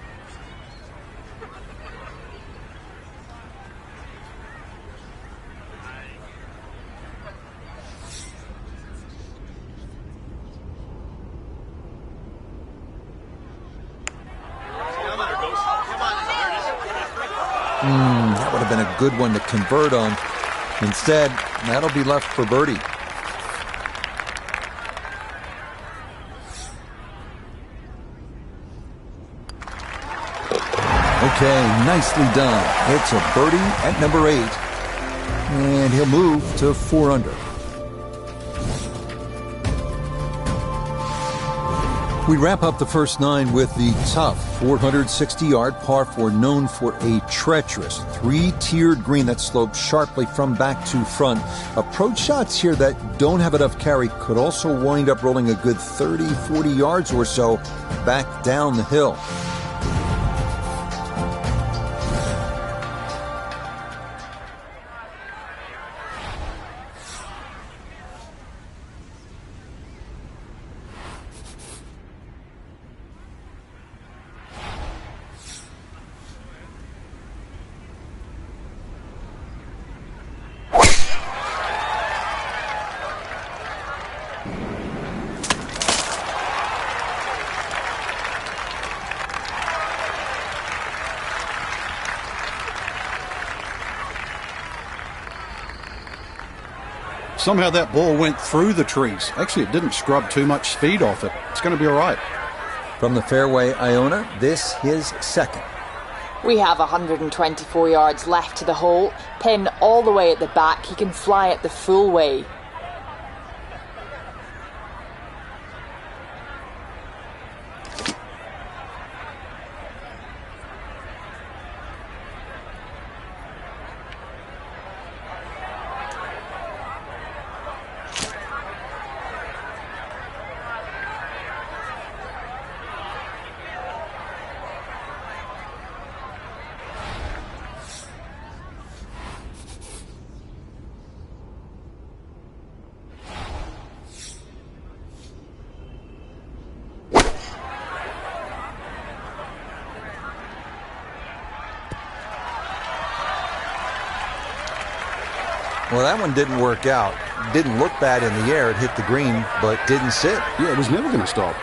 That would have been a good one to convert on. Instead, that'll be left for birdie. Okay, nicely done. It's a birdie at number 8. And he'll move to 4 under. We wrap up the first 9 with the tough 460-yard par 4, known for a treacherous 3-tiered green that slopes sharply from back to front. Approach shots here that don't have enough carry could also wind up rolling a good 30, 40 yards or so back down the hill. Somehow that ball went through the trees. Actually, it didn't scrub too much speed off it. It's going to be all right. From the fairway, Iona, this his second. We have 124 yards left to the hole. Pin all the way at the back. He can fly it the full way. Well, that one didn't work out. Didn't look bad in the air. It hit the green, but didn't sit. Yeah, it was never going to stop.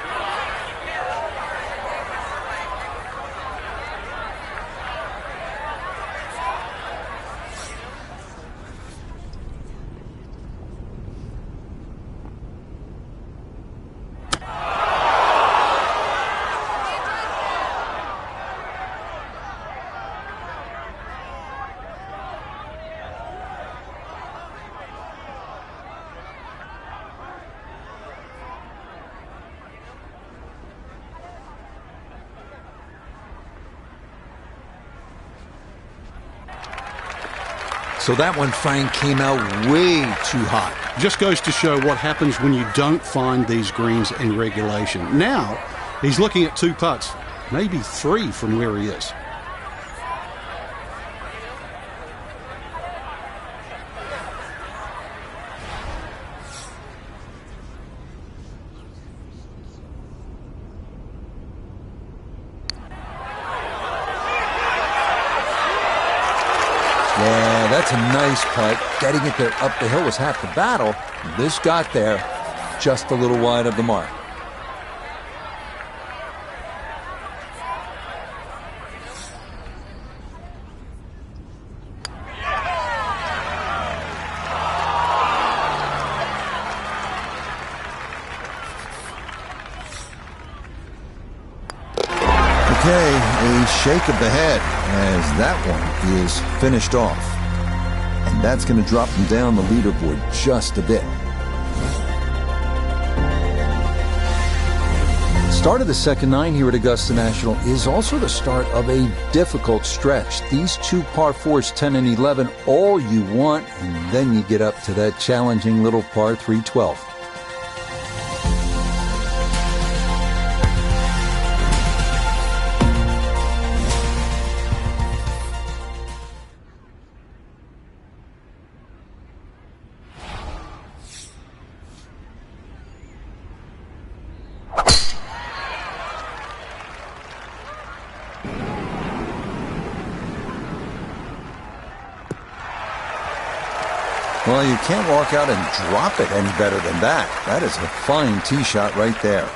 So that one, Frank, came out way too hot. Just goes to show what happens when you don't find these greens in regulation. Now, he's looking at 2 putts, maybe 3 from where he is. Yeah, that's a nice putt. Getting it there up the hill was half the battle. This got there just a little wide of the mark. Okay, a shake of the head as that one is finished off. And that's going to drop him down the leaderboard just a bit. Start of the second 9 here at Augusta National is also the start of a difficult stretch. These 2 par 4s, 10 and 11, all you want, and then you get up to that challenging little par 3, 12. Well, you can't walk out and drop it any better than that. That is a fine tee shot right there.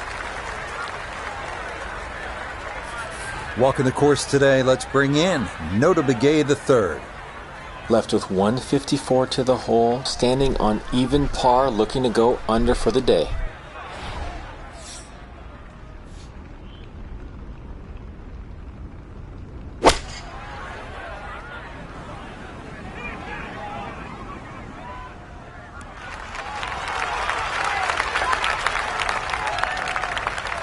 Walking the course today, let's bring in ModeㅣMasters III. Left with 154 to the hole, standing on even par, looking to go under for the day.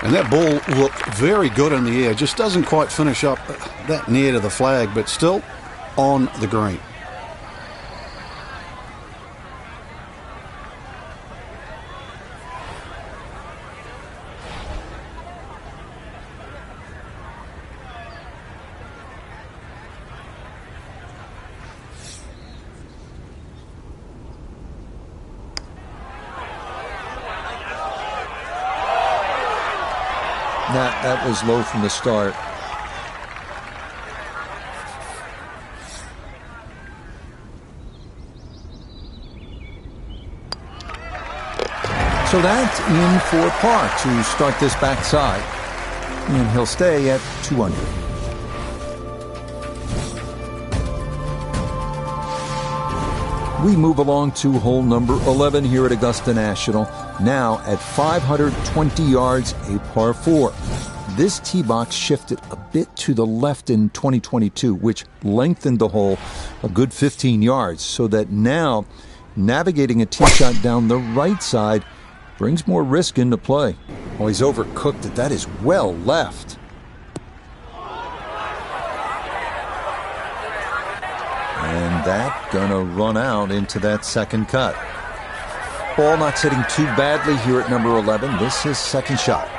And that ball looked very good in the air. Just doesn't quite finish up that near to the flag, but still on the green. That was low from the start. So that's in for par to start this backside. And he'll stay at 2 under. We move along to hole number 11 here at Augusta National. Now at 520 yards, a par 4. This tee box shifted a bit to the left in 2022, which lengthened the hole a good 15 yards, so that now navigating a tee shot down the right side brings more risk into play. Oh, he's overcooked it. That is well left. And that gonna run out into that second cut. Ball not sitting too badly here at number 11. This is second shot.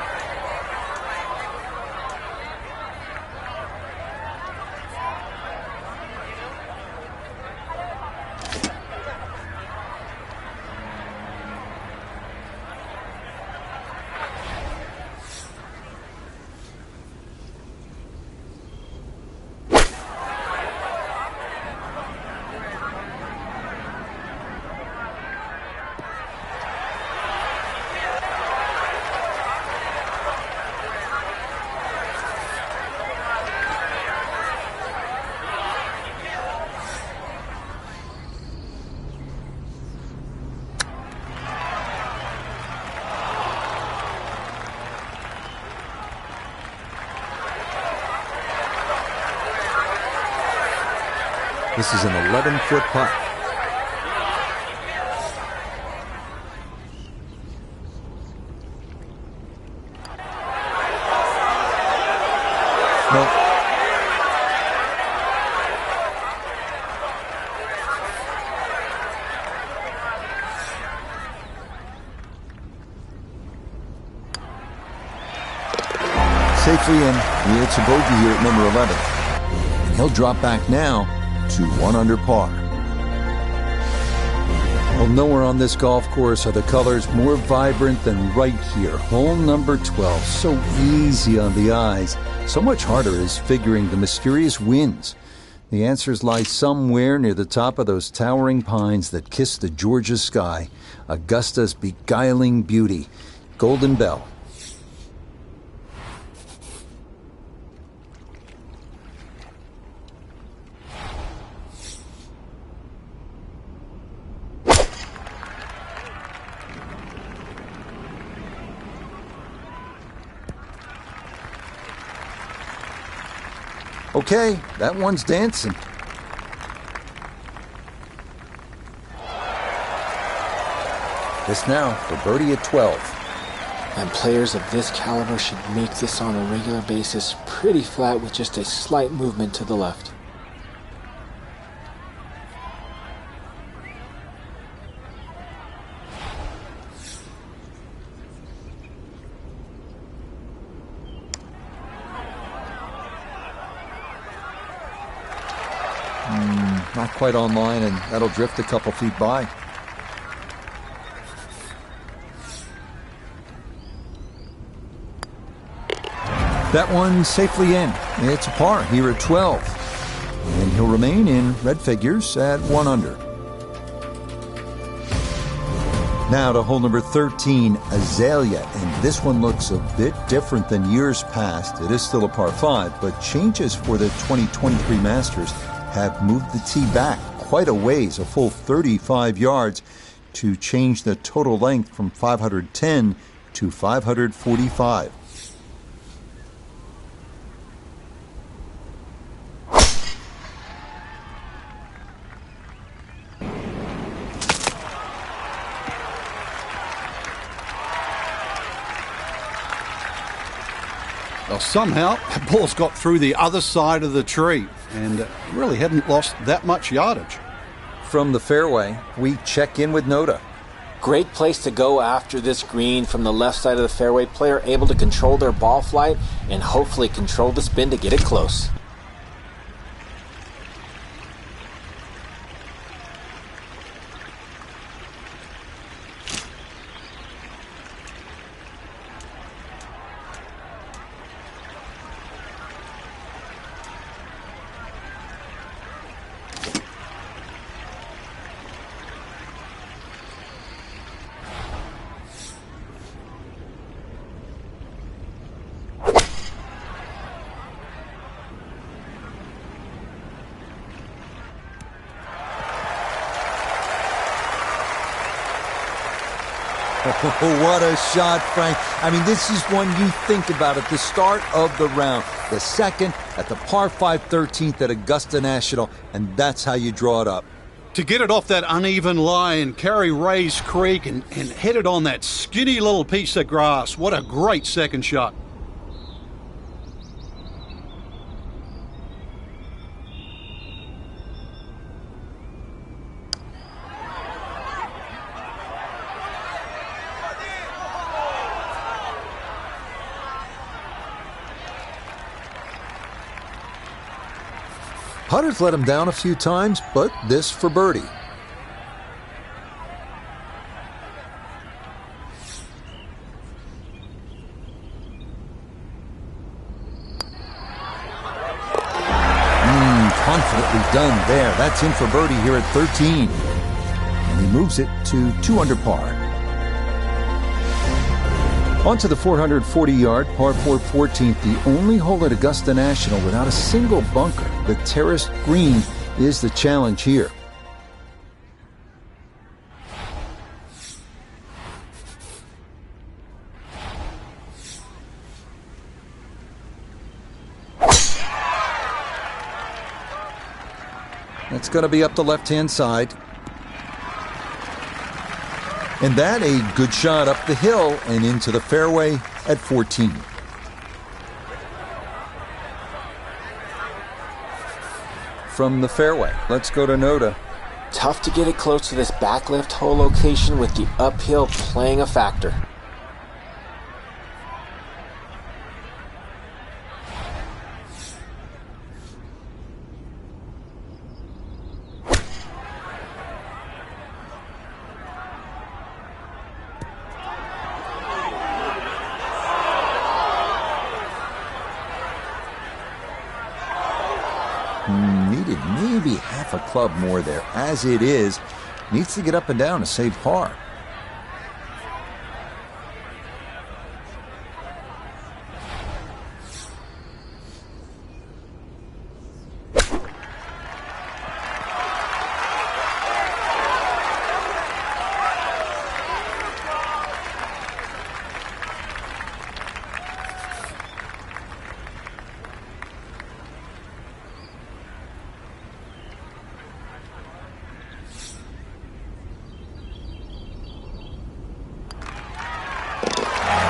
This is an 11-foot putt. Nope. Safely in. It's a bogey here at number 11. And he'll drop back now to 1 under par. Well, nowhere on this golf course are the colors more vibrant than right here. Hole number 12. So easy on the eyes. So much harder is figuring the mysterious winds. The answers lie somewhere near the top of those towering pines that kiss the Georgia sky. Augusta's beguiling beauty. Golden Bell. Okay, that one's dancing. This now for birdie at 12. And players of this caliber should make this on a regular basis pretty flat with just a slight movement to the left. Not quite on line, and that'll drift a couple feet by. That one safely in. It's a par here at 12. And he'll remain in red figures at 1 under. Now to hole number 13, Azalea, and this one looks a bit different than years past. It is still a par 5, but changes for the 2023 Masters have moved the tee back quite a ways, a full 35 yards, to change the total length from 510 to 545. Well, somehow the ball's got through the other side of the tree and really hadn't lost that much yardage. From the fairway, we check in with Noda. Great place to go after this green from the left side of the fairway. Player able to control their ball flight and hopefully control the spin to get it close. Oh, what a shot, Frank. I mean, this is one you think about at the start of the round. The second at the par 5 13th at Augusta National, and that's how you draw it up. To get it off that uneven line, carry Rays Creek and hit it on that skinny little piece of grass. What a great second shot. Putter's let him down a few times, but this for birdie. Confidently done there. That's in for birdie here at 13. And he moves it to 2 under par. On to the 440-yard par 4 14th, the only hole at Augusta National without a single bunker. The terraced green is the challenge here. That's going to be up the left-hand side. And that a good shot up the hill and into the fairway at 14. From the fairway, let's go to Noda. Tough to get it close to this back left hole location with the uphill playing a factor. Needed maybe half a club more there. As it is, needs to get up and down to save par.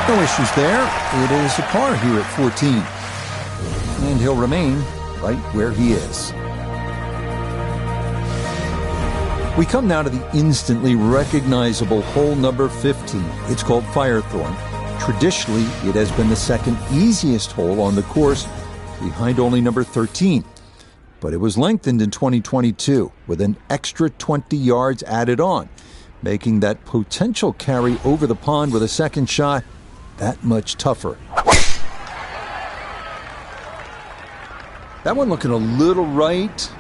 No issues there. It is a par here at 14. And he'll remain right where he is. We come now to the instantly recognizable hole number 15. It's called Firethorn. Traditionally, it has been the second easiest hole on the course, behind only number 13. But it was lengthened in 2022 with an extra 20 yards added on, making that potential carry over the pond with a second shot that much tougher. That one looking a little right.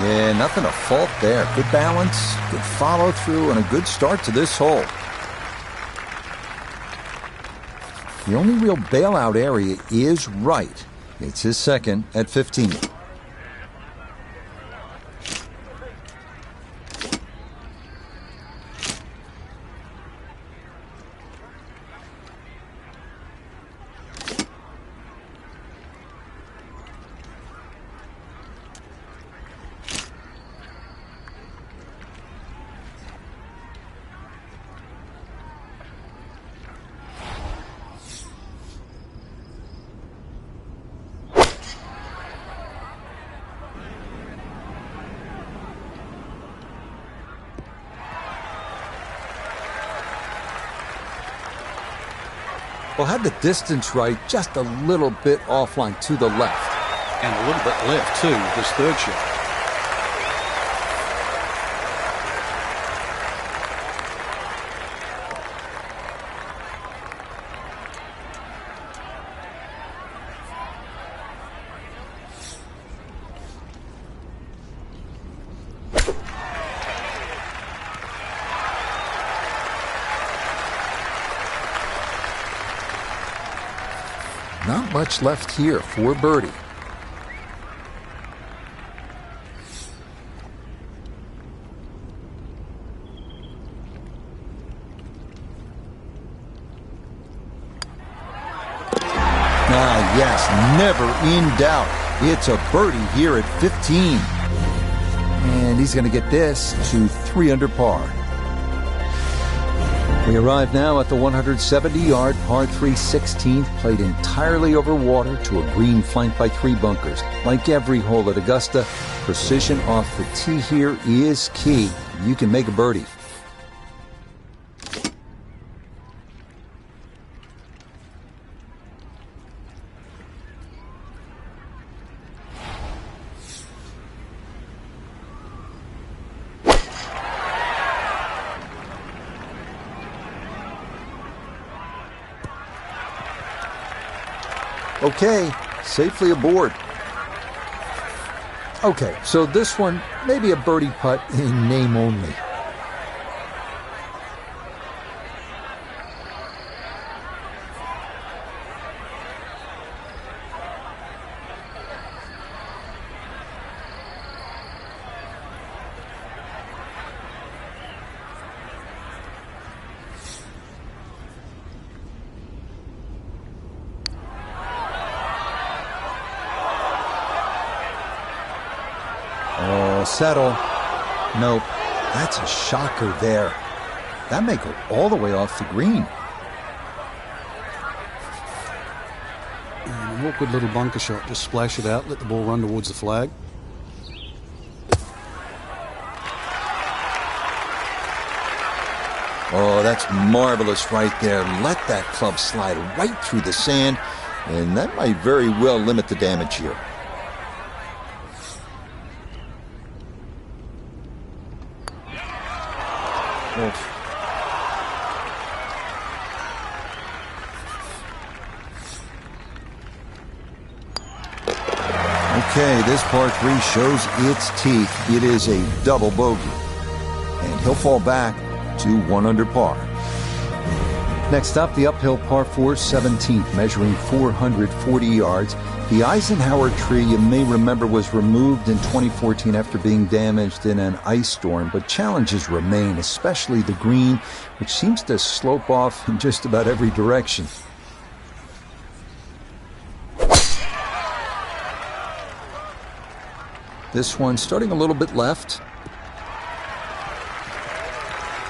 Yeah, nothing to fault there. Good balance, good follow through, and a good start to this hole. The only real bailout area is right. It's his second at 15. Well, had the distance right, just a little bit offline to the left. And a little bit left, too, with this third shot. Not much left here for birdie. Ah, yes, never in doubt. It's a birdie here at 15. And he's going to get this to 3 under par. We arrive now at the 170-yard par 3 16th, played entirely over water to a green flanked by 3 bunkers. Like every hole at Augusta, precision off the tee here is key. You can make a birdie. Okay, safely aboard. Okay, so this one, maybe a birdie putt in name only. Oh, settle. Nope. That's a shocker there. That may go all the way off the green. And an awkward little bunker shot. Just splash it out, let the ball run towards the flag. Oh, that's marvelous right there. Let that club slide right through the sand, and that might very well limit the damage here. Okay, this par 3 shows its teeth. It is a double bogey. And he'll fall back to 1 under par. Next up, the uphill par 4 17th, measuring 440 yards. The Eisenhower tree, you may remember, was removed in 2014 after being damaged in an ice storm, but challenges remain, especially the green, which seems to slope off in just about every direction. This one starting a little bit left.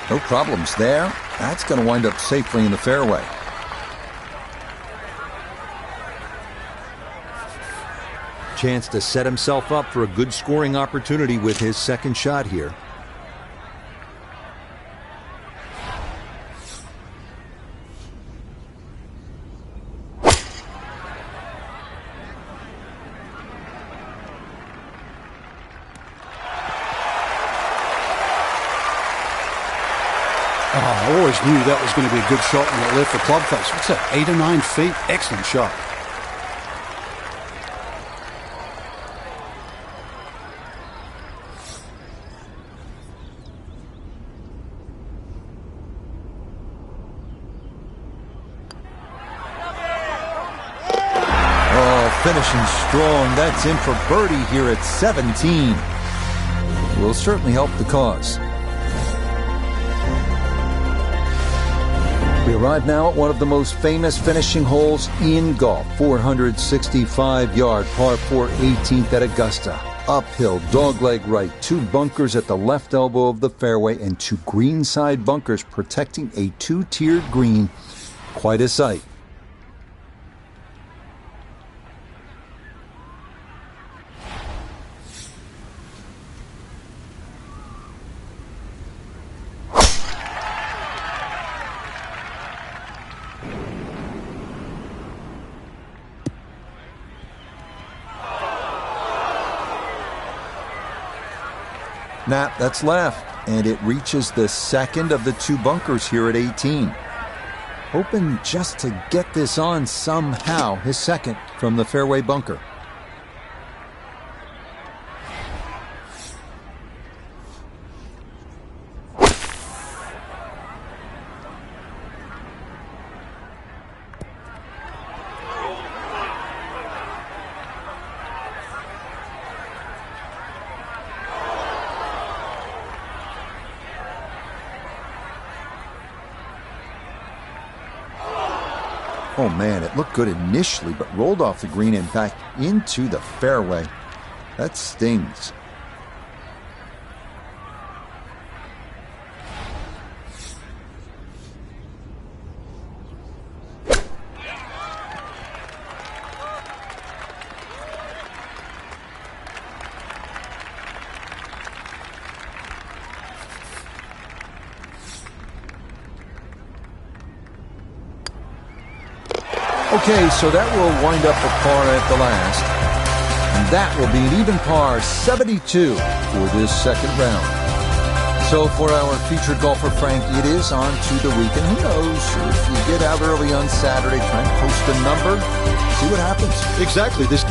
No problems there. That's going to wind up safely in the fairway. Chance to set himself up for a good scoring opportunity with his second shot here. I always knew that was going to be a good shot when it left the club face. What's that, 8 or 9 feet? Excellent shot. finishing strong. That's in for birdie here at 17. Will certainly help the cause. We arrive now at one of the most famous finishing holes in golf. 465-yard par 4 18th at Augusta. Uphill, dogleg right, 2 bunkers at the left elbow of the fairway, and 2 greenside bunkers protecting a 2-tiered green. Quite a sight. Snap, that's left, and it reaches the second of the 2 bunkers here at 18. Hoping just to get this on somehow, his second from the fairway bunker. Oh man, it looked good initially, but rolled off the green and back into the fairway. That stings. Okay, so that will wind up a par at the last. And that will be an even par 72 for this second round. So for our featured golfer, Frank, it is on to the weekend. Who knows? If you get out early on Saturday, try and post a number, see what happens. Exactly. This.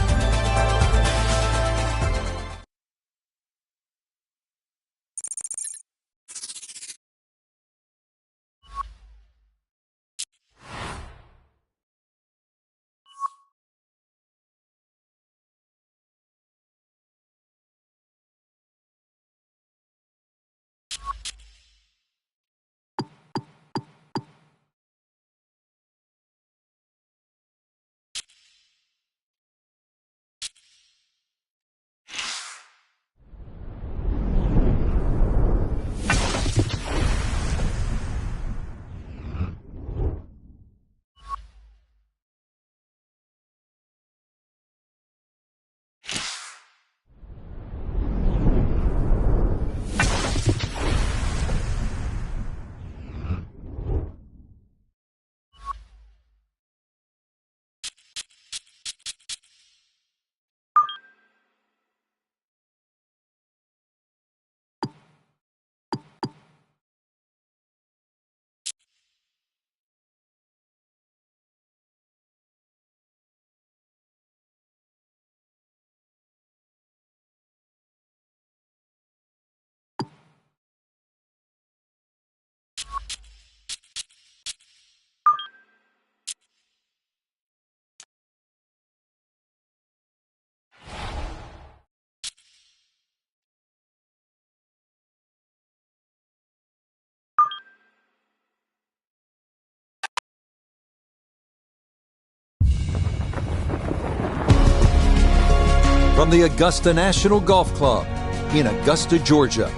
From the Augusta National Golf Club in Augusta, Georgia,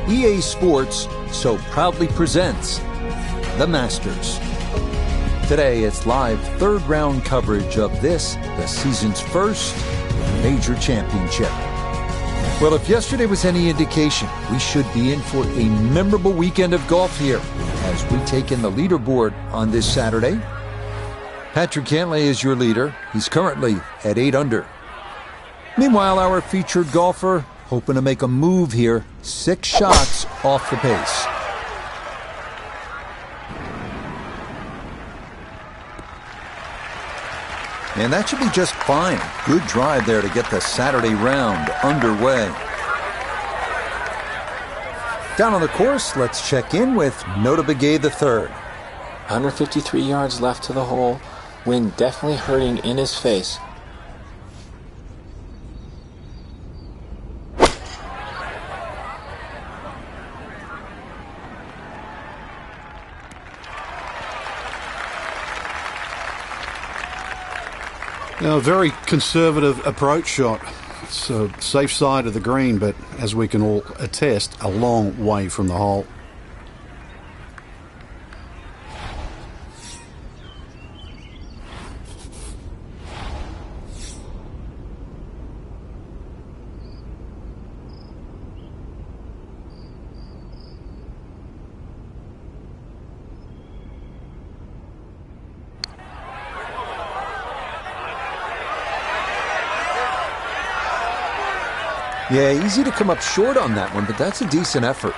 EA Sports so proudly presents the Masters. Today, it's live third round coverage of this, the season's first major championship. Well, if yesterday was any indication, we should be in for a memorable weekend of golf here as we take in the leaderboard on this Saturday. Patrick Cantlay is your leader. He's currently at 8 under. Meanwhile, our featured golfer hoping to make a move here, 6 shots off the pace. And that should be just fine. Good drive there to get the Saturday round underway. Down on the course, let's check in with ModeㅅMasters III. 153 yards left to the hole. Wind definitely hurting in his face. A very conservative approach shot. It's a safe side of the green, but as we can all attest, a long way from the hole. Yeah, easy to come up short on that one, but that's a decent effort.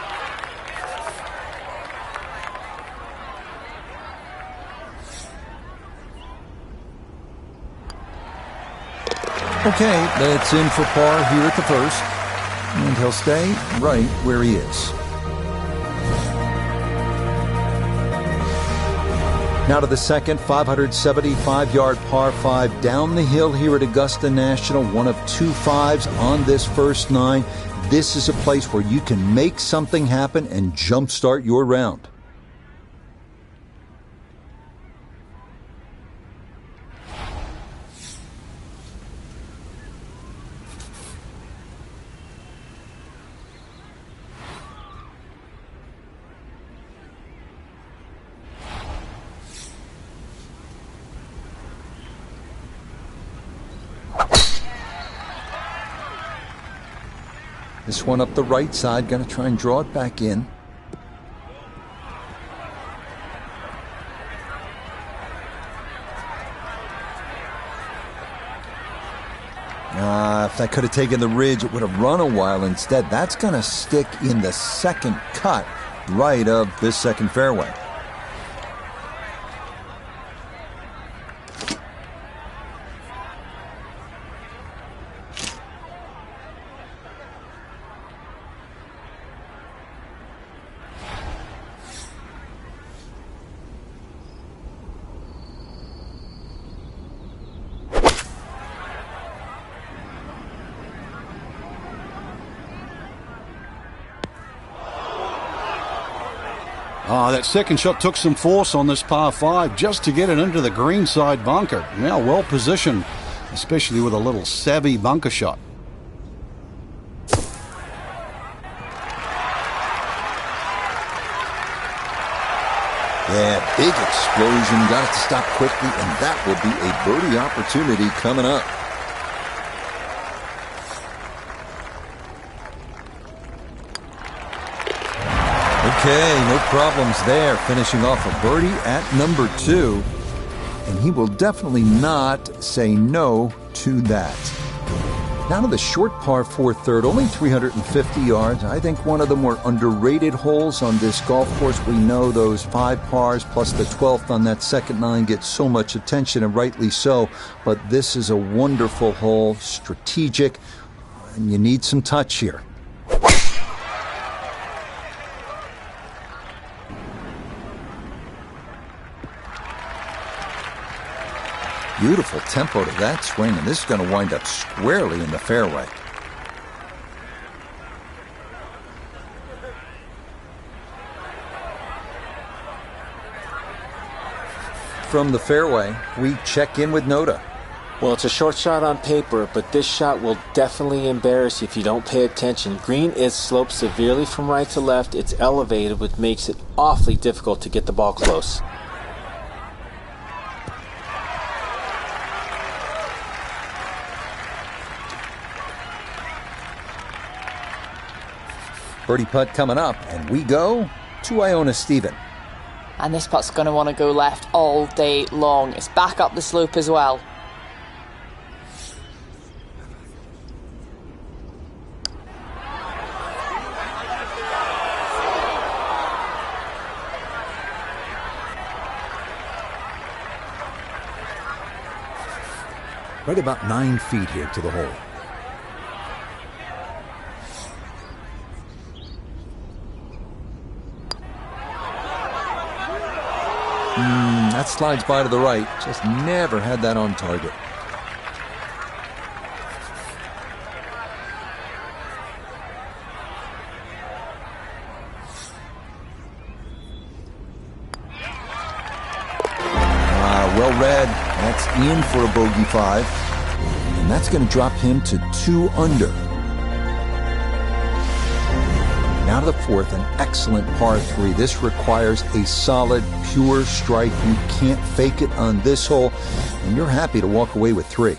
Okay, that's in for par here at the first. And he'll stay right where he is. Now to the second 575-yard par 5 down the hill here at Augusta National. One of 2 fives on this first 9. This is a place where you can make something happen and jumpstart your round. This one up the right side, going to try and draw it back in. If that could have taken the ridge, it would have run a while. Instead, that's going to stick in the second cut right of this second fairway. That second shot took some force on this par 5 just to get it into the greenside bunker. Now well positioned, especially with a little savvy bunker shot. Yeah, big explosion. Got it to stop quickly, and that will be a birdie opportunity coming up. Okay, no problems there. Finishing off a birdie at number 2. And he will definitely not say no to that. Now to the short par 4 third, only 350 yards. I think one of the more underrated holes on this golf course. We know those 5 pars plus the 12th on that second 9 get so much attention, and rightly so. But this is a wonderful hole, strategic, and you need some touch here. Beautiful tempo to that swing, and this is going to wind up squarely in the fairway. From the fairway, we check in with Noda. Well, it's a short shot on paper, but this shot will definitely embarrass you if you don't pay attention. Green is sloped severely from right to left. It's elevated, which makes it awfully difficult to get the ball close. Birdie putt coming up, and we go to Iona Stephen. And this putt's going to want to go left all day long. It's back up the slope as well. Right about 9 feet here to the hole. That slides by to the right. Just never had that on target. Well read. That's in for a bogey 5, and that's going to drop him to 2 under. Now to the 4th, an excellent par 3. This requires a solid, pure strike. You can't fake it on this hole, and you're happy to walk away with 3.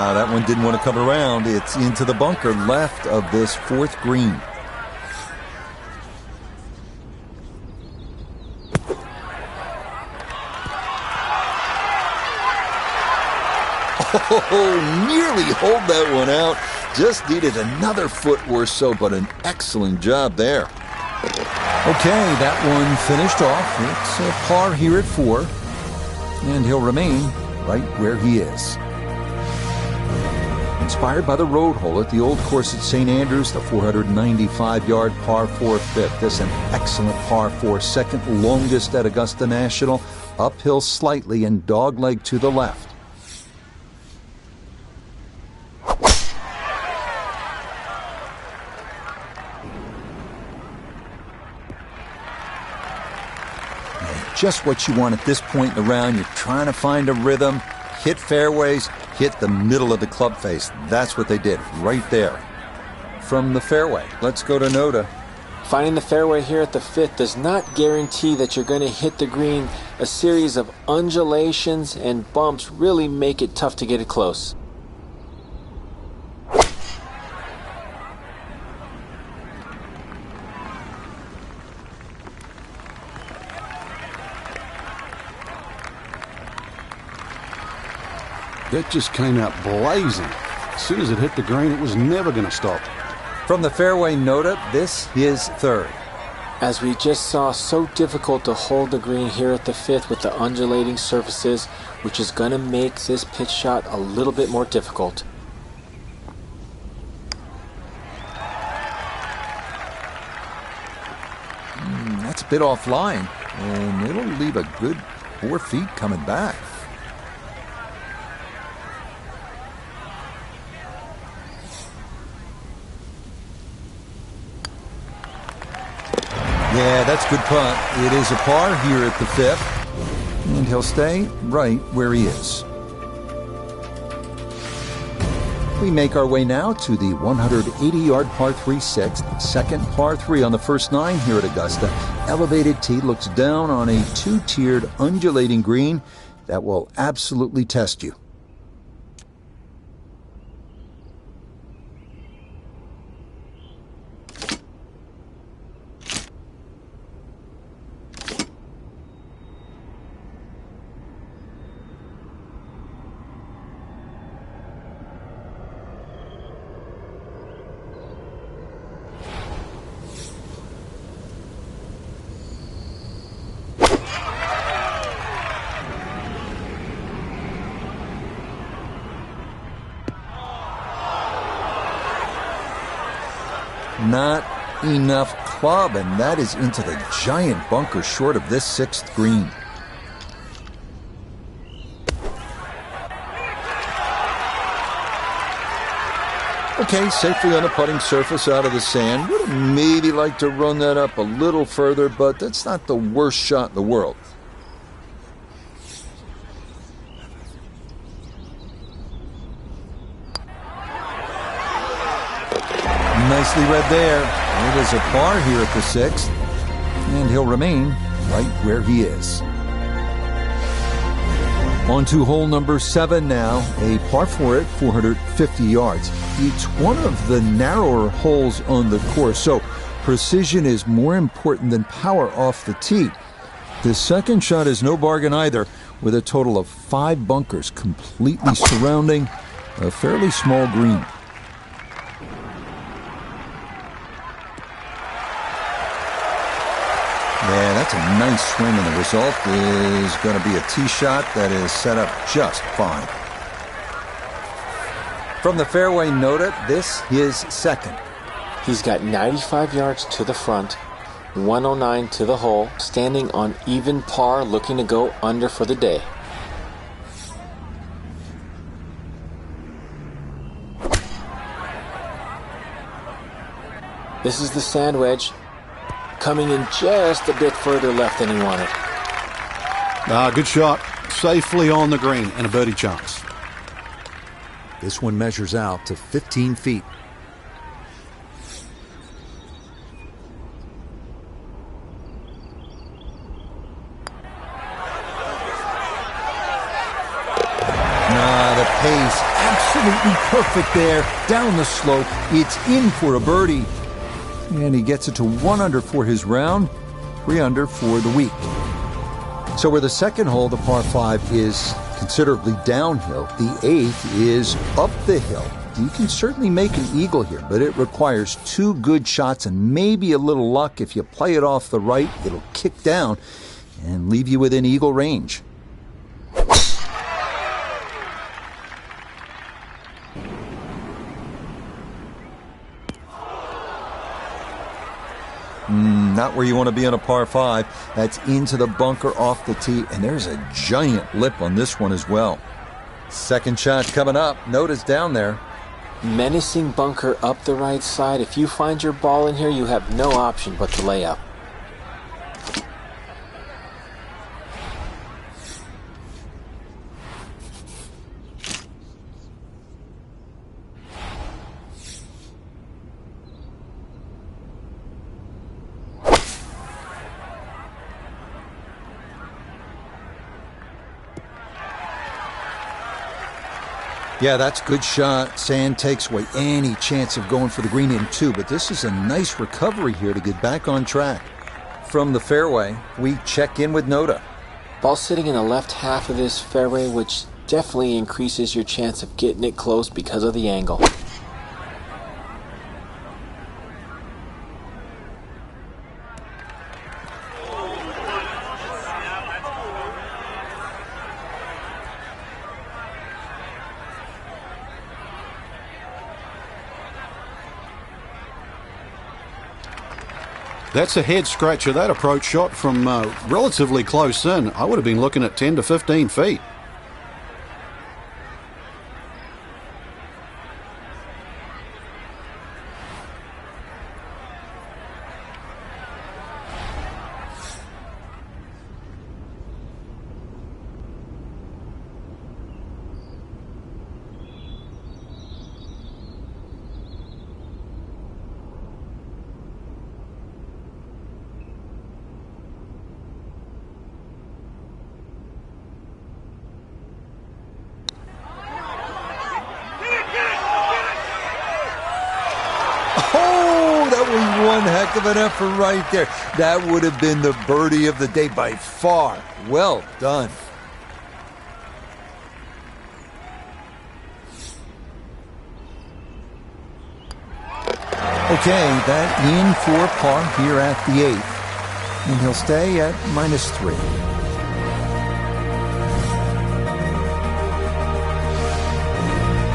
That one didn't want to come around. It's into the bunker left of this 4th green. Oh, nearly hold that one out. Just needed another foot or so, but an excellent job there. Okay, that one finished off. It's a par here at 4, and he'll remain right where he is. Inspired by the road hole at the old course at St. Andrews, the 495-yard par 4 5th. This an excellent par 4, second longest at Augusta National, uphill slightly and dogleg to the left. And just what you want at this point in the round. You're trying to find a rhythm, hit fairways, hit the middle of the club face. That's what they did right there. From the fairway, let's go to Noda. Finding the fairway here at the 5th does not guarantee that you're going to hit the green. A series of undulations and bumps really make it tough to get it close. That just came out blazing. As soon as it hit the green, it was never going to stop. From the fairway, Noda, this is 3rd. As we just saw, so difficult to hold the green here at the 5th with the undulating surfaces, which is going to make this pitch shot a little bit more difficult. That's a bit offline, and it'll leave a good 4 feet coming back. Yeah, that's a good putt. It is a par here at the 5th, and he'll stay right where he is. We make our way now to the 180-yard par 3 6th, second par 3 on the first 9 here at Augusta. Elevated tee looks down on a 2-tiered undulating green that will absolutely test you. Not enough club, and that is into the giant bunker short of this 6th green. Okay, safely on the putting surface out of the sand. Would have maybe liked to run that up a little further, but that's not the worst shot in the world. Nicely read there. It is a par here at the 6th, and he'll remain right where he is. On to hole number 7 now, a par 4 at 450 yards. It's one of the narrower holes on the course, so precision is more important than power off the tee. This second shot is no bargain either, with a total of 5 bunkers completely surrounding a fairly small green. Yeah, that's a nice swing, and the result is going to be a tee shot that is set up just fine. From the fairway, Noda, this is second. He's got 95 yards to the front, 109 to the hole, standing on even par, looking to go under for the day. This is the sand wedge, coming in just a bit further left than he wanted. Good shot. Safely on the green and a birdie chance. This one measures out to 15 feet. The pace, absolutely perfect there. Down the slope, it's in for a birdie. And he gets it to 1 under for his round, 3 under for the week. So where the second hole, the par 5, is considerably downhill, the 8th is up the hill. You can certainly make an eagle here, but it requires 2 good shots and maybe a little luck. If you play it off the right, it'll kick down and leave you within eagle range. Not where you want to be on a par 5. That's into the bunker off the tee, and there's a giant lip on this one as well. Second shot coming up. Noda's down there. Menacing bunker up the right side. If you find your ball in here, you have no option but to lay up. Yeah, that's a good shot. Sand takes away any chance of going for the green in 2, but this is a nice recovery here to get back on track. From the fairway, we check in with Noda. Ball sitting in the left half of this fairway, which definitely increases your chance of getting it close because of the angle. That's a head scratcher. That approach shot from relatively close in. I would have been looking at 10 to 15 feet. One heck of an effort right there. That would have been the birdie of the day by far. Well done. Okay, that in for par here at the 8th. And he'll stay at -3.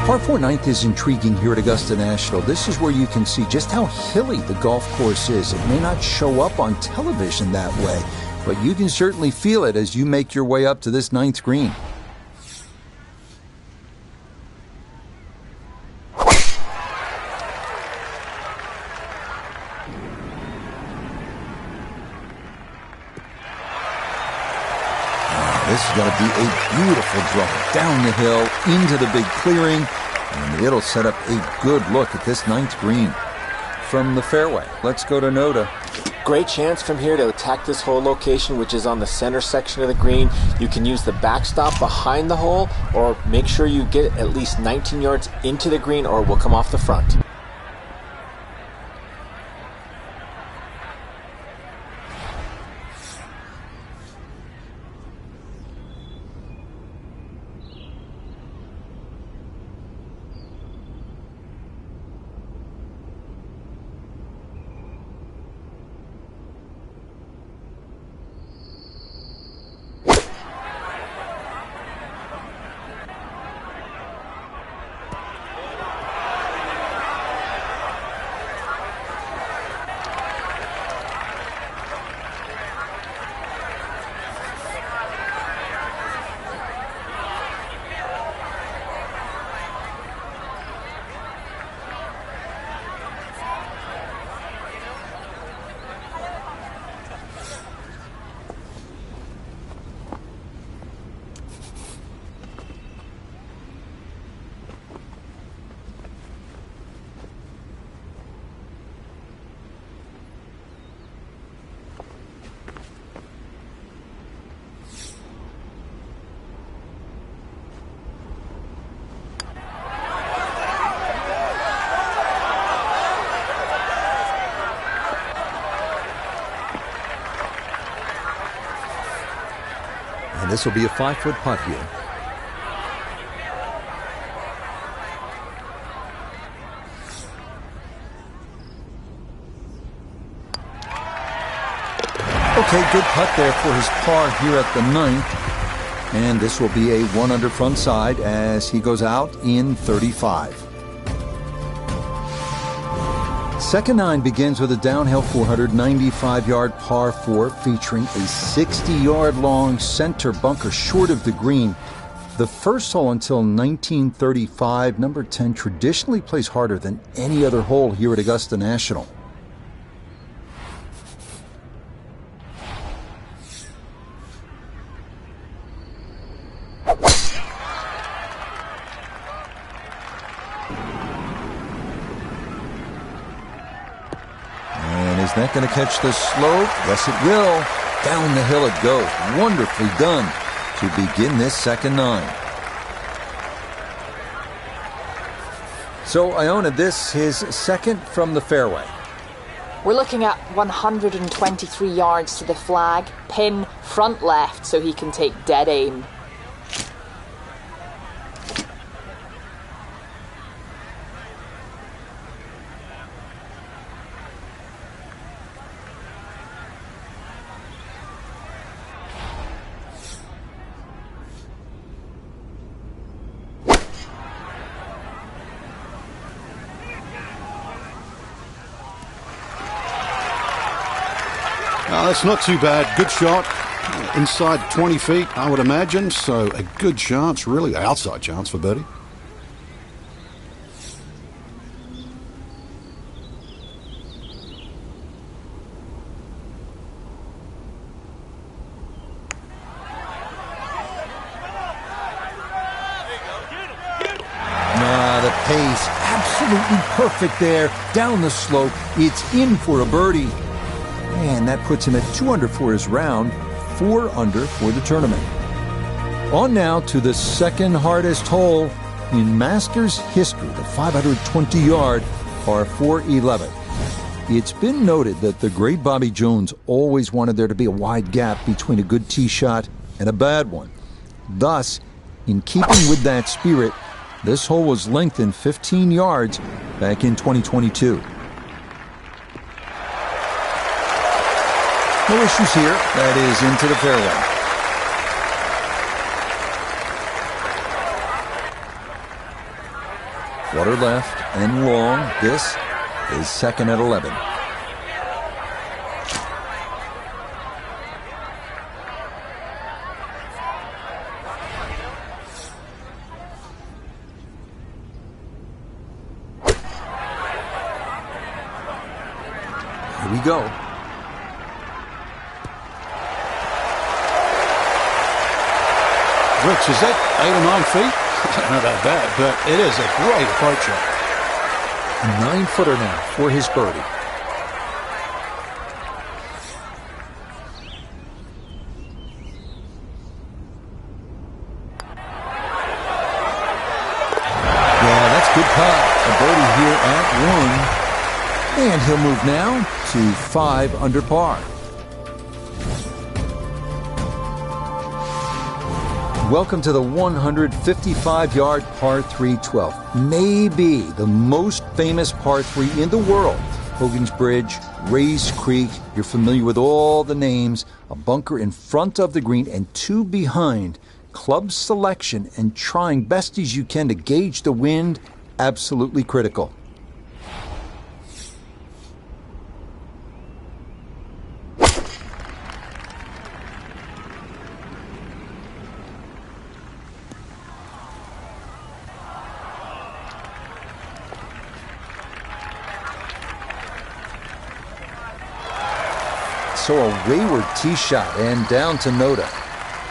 Par 4 9th is intriguing here at Augusta National. This is where you can see just how hilly the golf course is. It may not show up on television that way, but you can certainly feel it as you make your way up to this 9th green. This is going to be a beautiful draw down the hill into the big clearing, and it'll set up a good look at this 9th green. From the fairway, let's go to Noda. Great chance from here to attack this hole location, which is on the center section of the green. You can use the backstop behind the hole, or make sure you get at least 19 yards into the green, or it will come off the front. this will be a 5-foot putt here. Okay, good putt there for his par here at the 9th. And this will be a 1-under front side as he goes out in 35. Second 9 begins with a downhill 495-yard par 4 featuring a 60-yard long center bunker short of the green. The first hole until 1935, number 10 traditionally plays harder than any other hole here at Augusta National. Is that going to catch the slope? Yes, it will. Down the hill it goes. Wonderfully done to begin this second 9. So, Iona, this his second from the fairway. We're looking at 123 yards to the flag, pin front left so he can take dead aim. That's not too bad. Good shot. Inside 20 feet, I would imagine. So a good chance, really outside chance for birdie. The pace, absolutely perfect there. Down the slope, it's in for a birdie. And that puts him at 2 under for his round, 4 under for the tournament. On now to the second hardest hole in Masters history, the 520-yard par 411. It's been noted that the great Bobby Jones always wanted there to be a wide gap between a good tee shot and a bad one. Thus, in keeping with that spirit, this hole was lengthened 15 yards back in 2022. No issues here. That is into the fairway. Water left and long. This is second at 11. Here we go. Rich, is that 8 or 9 feet? Not that bad, but it is a great approach shot. A 9-footer now for his birdie. Yeah, that's good putt. A birdie here at 1. And he'll move now to 5 under par. Welcome to the 155-yard par 312. Maybe the most famous par 3 in the world. Hogan's Bridge, Rays Creek. You're familiar with all the names. A bunker in front of the green and 2 behind. Club selection and trying best as you can to gauge the wind, absolutely critical. So a wayward tee shot and down to Noda.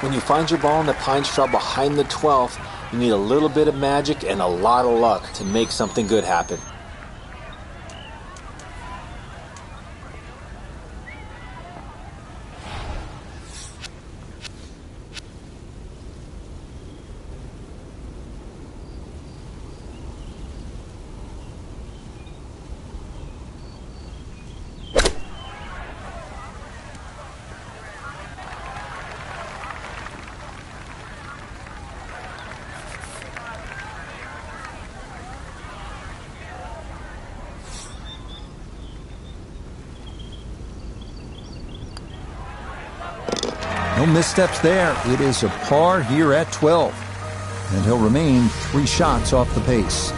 When you find your ball in the pine straw behind the 12th, you need a little bit of magic and a lot of luck to make something good happen. No missteps there. It is a par here at 12. And he'll remain 3 shots off the pace.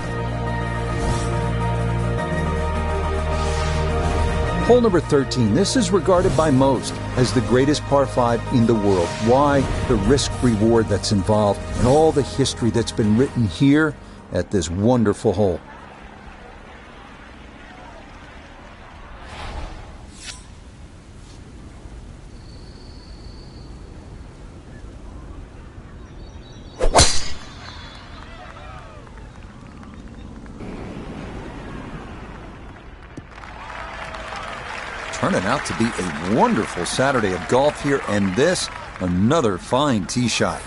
Hole number 13. This is regarded by most as the greatest par 5 in the world. Why? The risk-reward that's involved and all the history that's been written here at this wonderful hole. Turning out to be a wonderful Saturday of golf here, and this, another fine tee shot.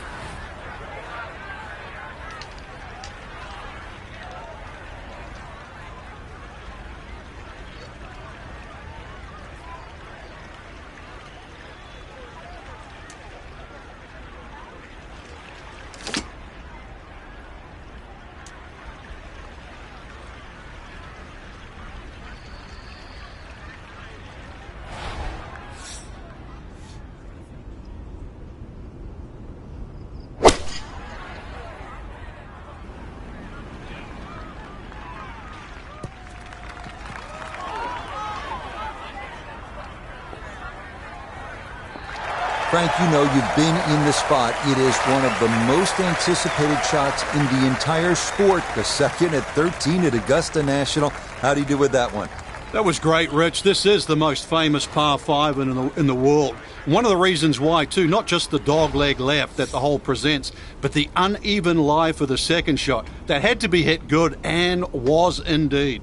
Frank, you know you've been in the spot. It is one of the most anticipated shots in the entire sport. The second at 13 at Augusta National. How do you do with that one? That was great, Rich. This is the most famous par 5 in the world. One of the reasons why, too, not just the dogleg left that the hole presents, but the uneven lie for the second shot. That had to be hit good, and was indeed.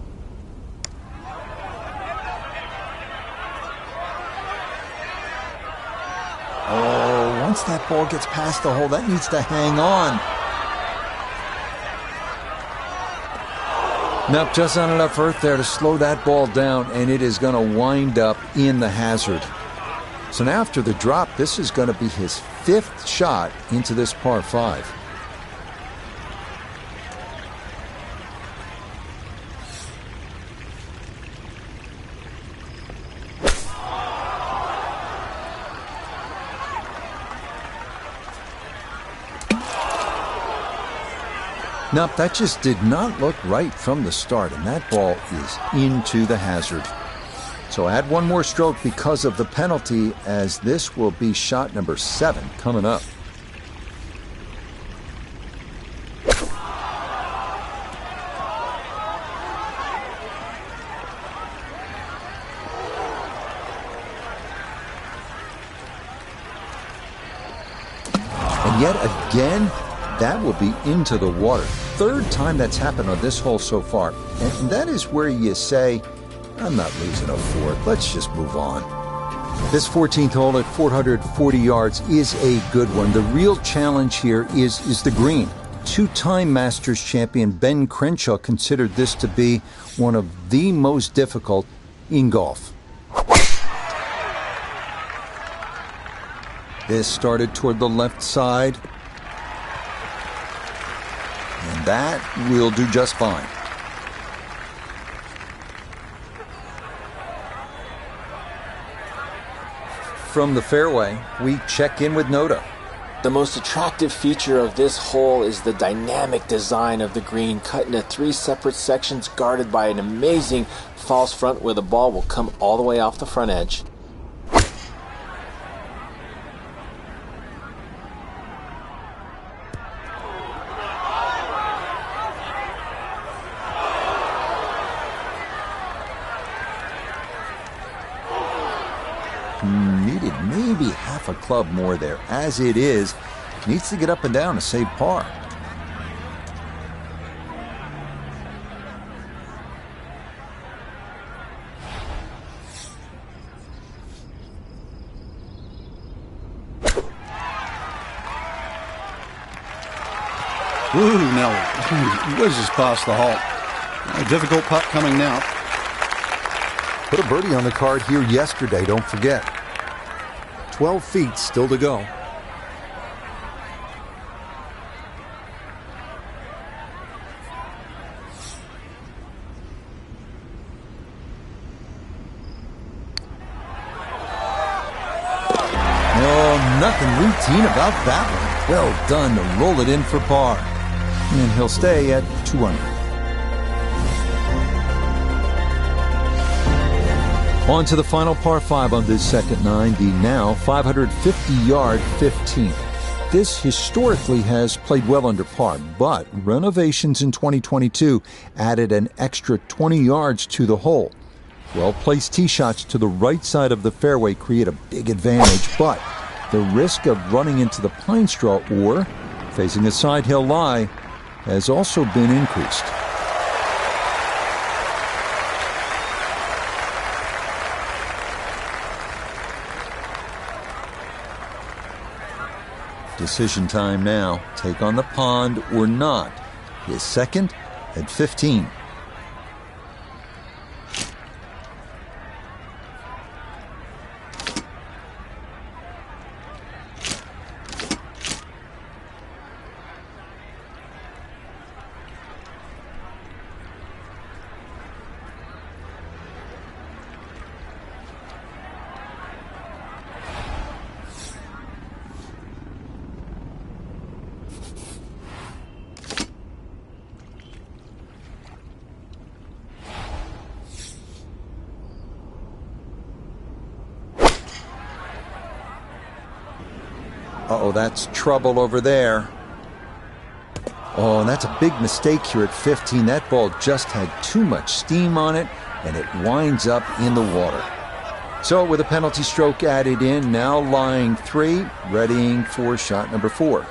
Oh, once that ball gets past the hole, that needs to hang on. Nope, just not enough earth there to slow that ball down, and it is going to wind up in the hazard. So now after the drop, this is going to be his 5th shot into this par 5. Nope, that just did not look right from the start, and that ball is into the hazard. So add one more stroke because of the penalty, as this will be shot number 7 coming up. And yet again, that will be into the water. 3rd time that's happened on this hole so far. And that is where you say, I'm not losing a 4th. Let's just move on. This 14th hole at 440 yards is a good one. The real challenge here is the green. 2-time Masters champion Ben Crenshaw considered this to be one of the most difficult in golf. This started toward the left side. And that will do just fine. From the fairway, we check in with Noda. The most attractive feature of this hole is the dynamic design of the green, cut into 3 separate sections, guarded by an amazing false front where the ball will come all the way off the front edge. Needed maybe half a club more there. As it is, needs to get up and down to save par. Ooh, no. Whizzes past the hole. A difficult putt coming now. Put a birdie on the card here yesterday, don't forget. 12 feet still to go. Oh, nothing about that one. Well done to roll it in for par. And he'll stay at 2 under. On to the final par 5 on this second 9, the now 550-yard 15th. This historically has played well under par, but renovations in 2022 added an extra 20 yards to the hole. Well-placed tee shots to the right side of the fairway create a big advantage, but the risk of running into the pine straw or facing a side hill lie has also been increased. Decision time now. Take on the pond or not. His second at 15. Uh-oh, that's trouble over there. Oh, and that's a big mistake here at 15. That ball just had too much steam on it, and it winds up in the water. So with a penalty stroke added in, now lying 3, readying for shot number 4.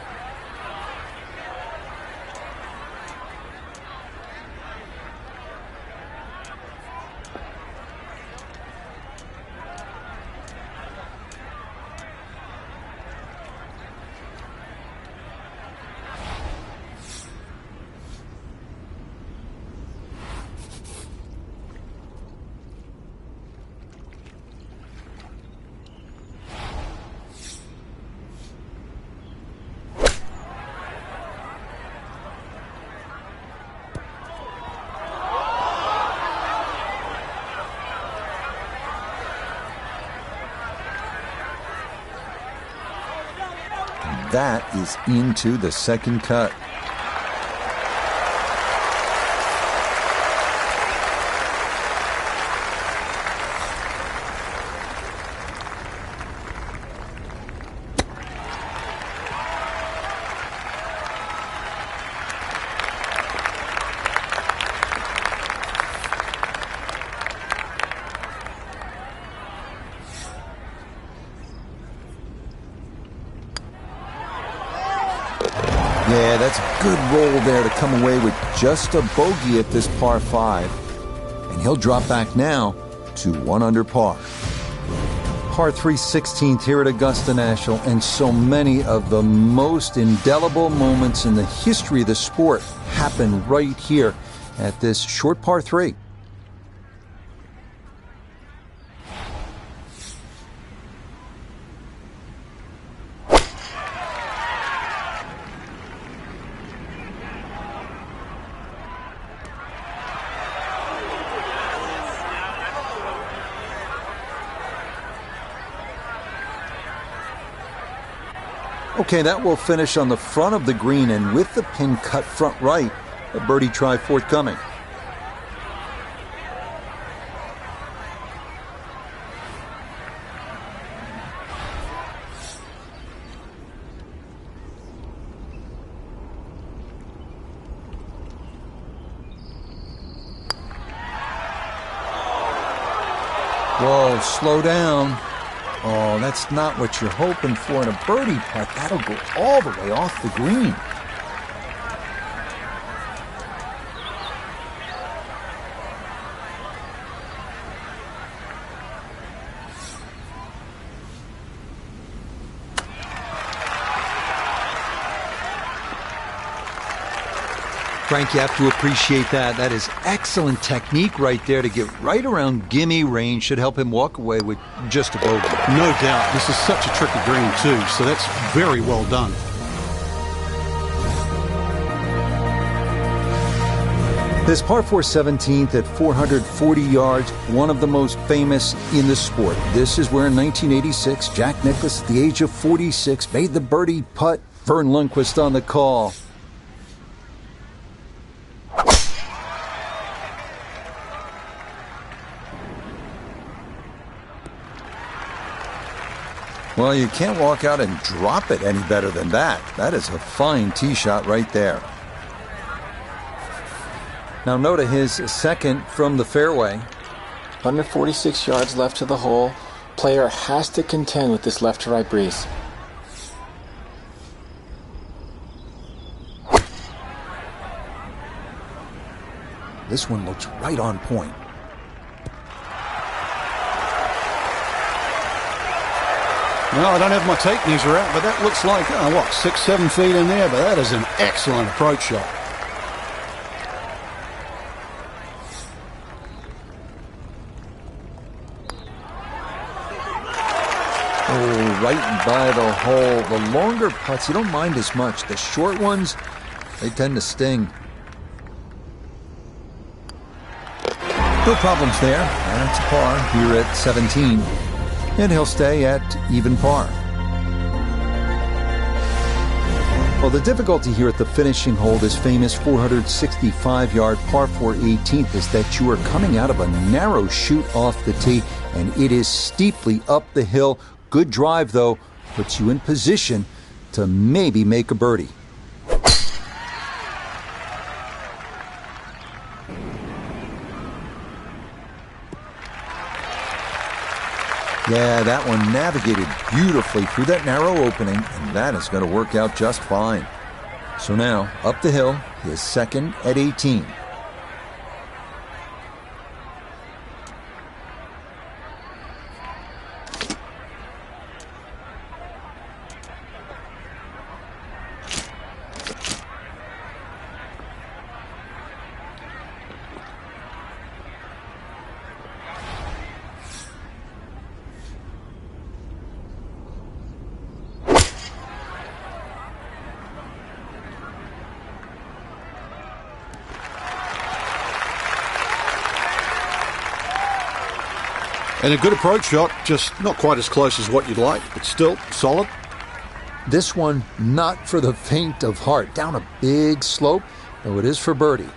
That is into the second cut. Yeah, that's a good roll there to come away with just a bogey at this par 5. And he'll drop back now to 1 under par. Par 3 16th here at Augusta National, and so many of the most indelible moments in the history of the sport happen right here at this short par 3. Okay, that will finish on the front of the green, and with the pin cut front right, a birdie try forthcoming. Whoa, slow down. Oh, that's not what you're hoping for in a birdie putt. That'll go all the way off the green. Frank, you have to appreciate that. That is excellent technique right there to get right around gimme range. Should help him walk away with just a bogey. No doubt. This is such a tricky green, too, so that's very well done. This par 4 17th at 440 yards, one of the most famous in the sport. This is where in 1986, Jack Nicklaus, at the age of 46, made the birdie putt. Vern Lundquist on the call. Well, you can't walk out and drop it any better than that. That is a fine tee shot right there. Now Noda, his second from the fairway. 146 yards left to the hole. Player has to contend with this left to right breeze. This one looks right on point. No, I don't have my tape measure out, but that looks like, 6, 7 feet in there, but that is an excellent approach shot. Oh, right by the hole. The longer putts, you don't mind as much. The short ones, they tend to sting. No problems there. That's a par here at 17. And he'll stay at even par. Well, the difficulty here at the finishing hole, this famous 465-yard par 4 18th, is that you are coming out of a narrow chute off the tee, and it is steeply up the hill. Good drive, though, puts you in position to maybe make a birdie. Yeah, that one navigated beautifully through that narrow opening, and that is going to work out just fine. So now, up the hill, his second at 18. And a good approach shot, just not quite as close as what you'd like, but still solid. This one, not for the faint of heart. Down a big slope, though it is for birdie.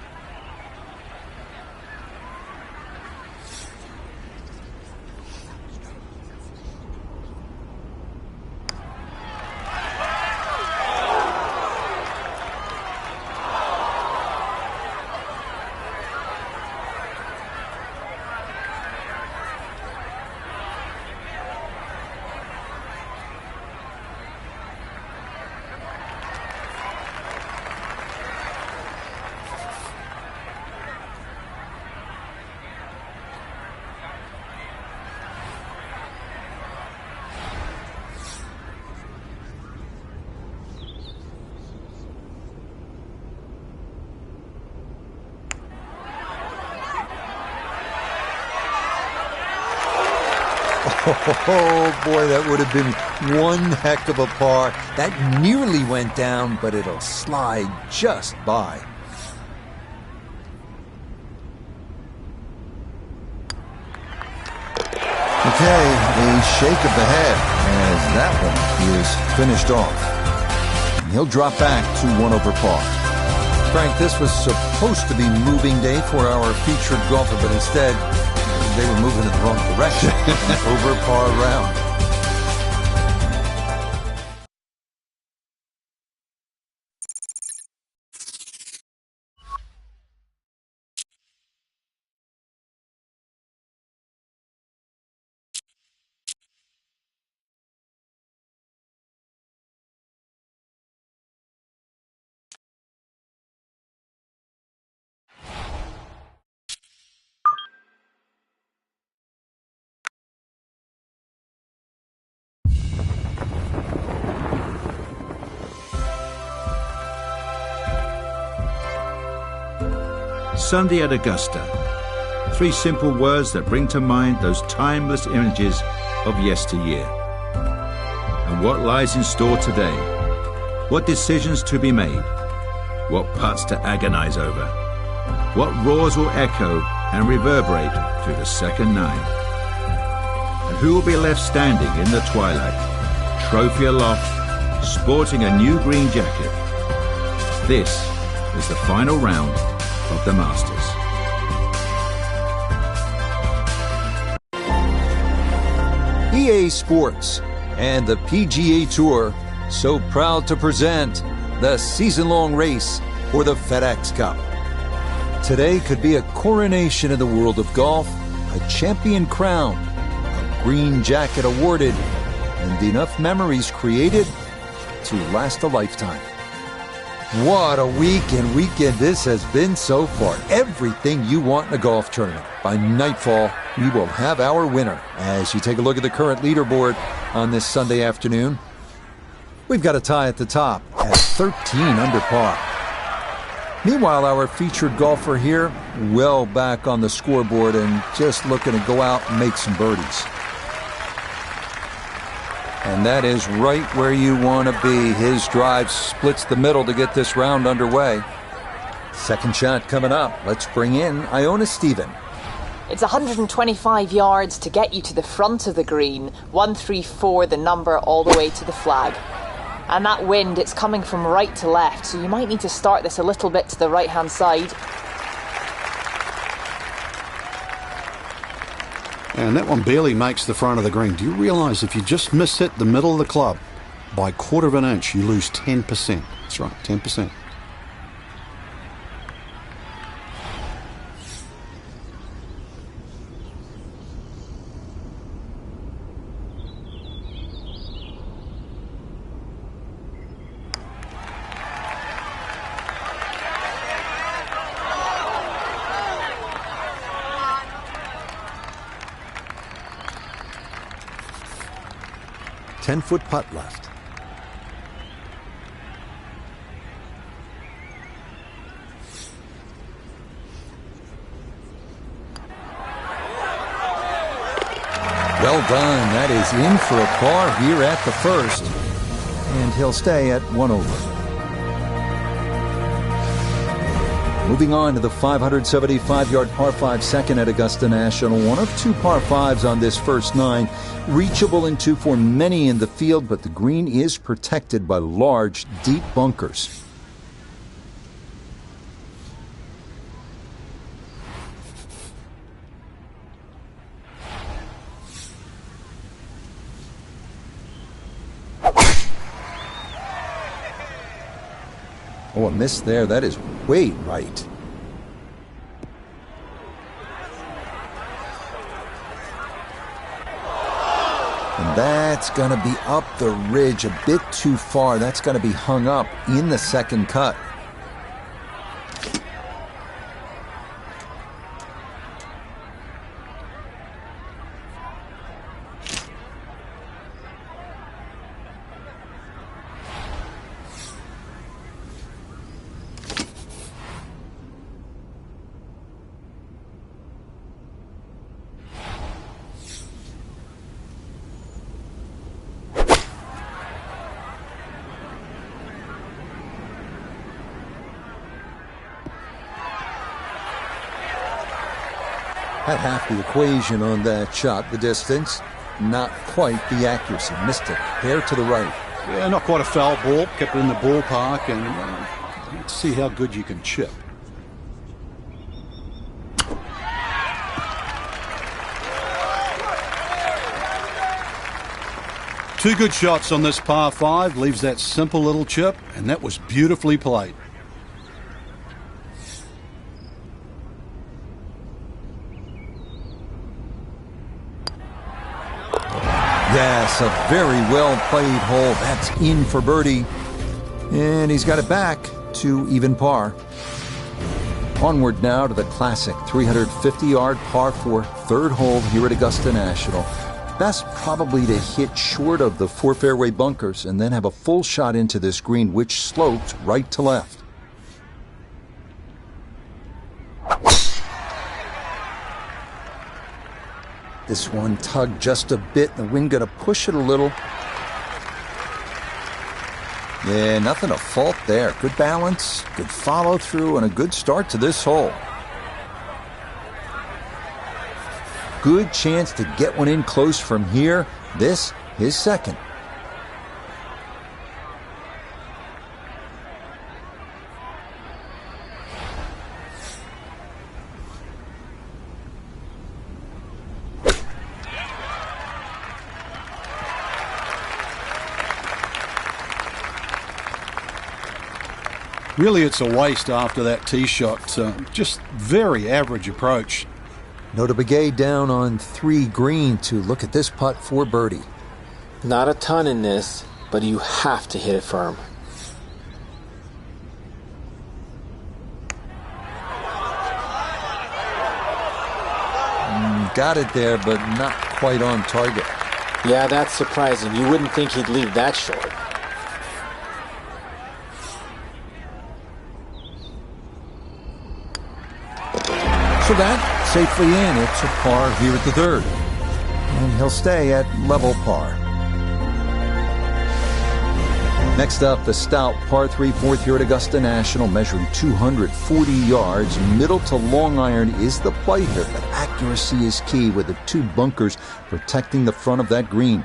Oh, boy, that would have been one heck of a par. That nearly went down, but it'll slide just by. Okay, a shake of the head as that one is finished off. And he'll drop back to 1 over par. Frank, this was supposed to be moving day for our featured golfer, but instead they were moving in the wrong direction. Over par round. Sunday at Augusta. 3 simple words that bring to mind those timeless images of yesteryear. And what lies in store today? What decisions to be made? What putts to agonize over? What roars will echo and reverberate through the second nine? And who will be left standing in the twilight, trophy aloft, sporting a new green jacket? This is the final round of the Masters. EA Sports and the PGA Tour so proud to present the season-long race for the FedEx Cup. Today could be a coronation in the world of golf, a champion crowned, a green jacket awarded, and enough memories created to last a lifetime. What a week and weekend this has been so far. Everything you want in a golf tournament. By nightfall, we will have our winner. As you take a look at the current leaderboard on this Sunday afternoon, we've got a tie at the top at 13 under par. Meanwhile, our featured golfer here, well back on the scoreboard and just looking to go out and make some birdies. And that is right where you want to be. His drive splits the middle to get this round underway. Second shot coming up. Let's bring in Iona Stephen. It's 125 yards to get you to the front of the green. 134 the number all the way to the flag. And that wind, it's coming from right to left, so you might need to start this a little bit to the right-hand side. And that one barely makes the front of the green. Do you realise if you just miss-hit the middle of the club by a quarter of an inch, you lose 10%. That's right, 10%. Ten-foot putt left. Well done. That is in for a par here at the first. And he'll stay at 1 over. Moving on to the 575-yard par 5 second at Augusta National. One of two par 5s on this first nine. Reachable into for many in the field, but the green is protected by large, deep bunkers. Oh, a miss there. That is way right. And that's going to be up the ridge a bit too far. That's going to be hung up in the second cut. Had half the equation on that shot, the distance. Not quite the accuracy. Missed it. Hair to the right. Yeah, not quite a foul ball. Kept it in the ballpark, and let's see how good you can chip. Two good shots on this par 5. Leaves that simple little chip, and that was beautifully played. Yes, a very well-played hole. That's in for birdie. And he's got it back to even par. Onward now to the classic 350-yard par 4 third hole here at Augusta National. Best probably to hit short of the 4 fairway bunkers and then have a full shot into this green, which slopes right to left. This one tugged just a bit. The wind going to push it a little. Yeah, nothing to fault there. Good balance, good follow through, and a good start to this hole. good chance to get one in close from here. This, his second. Really, it's a waste after that tee shot. Just very average approach. Modeㅣ down on 3 green to look at this putt for birdie. Not a ton in this, but you have to hit it firm. Got it there, but not quite on target. Yeah, that's surprising. You wouldn't think he'd leave that short. So that safely in. It's a par here at the third. And he'll stay at level par. Next up, the stout par 3 fourth here at Augusta National, measuring 240 yards. Middle to long iron is the play here, but accuracy is key with the 2 bunkers protecting the front of that green.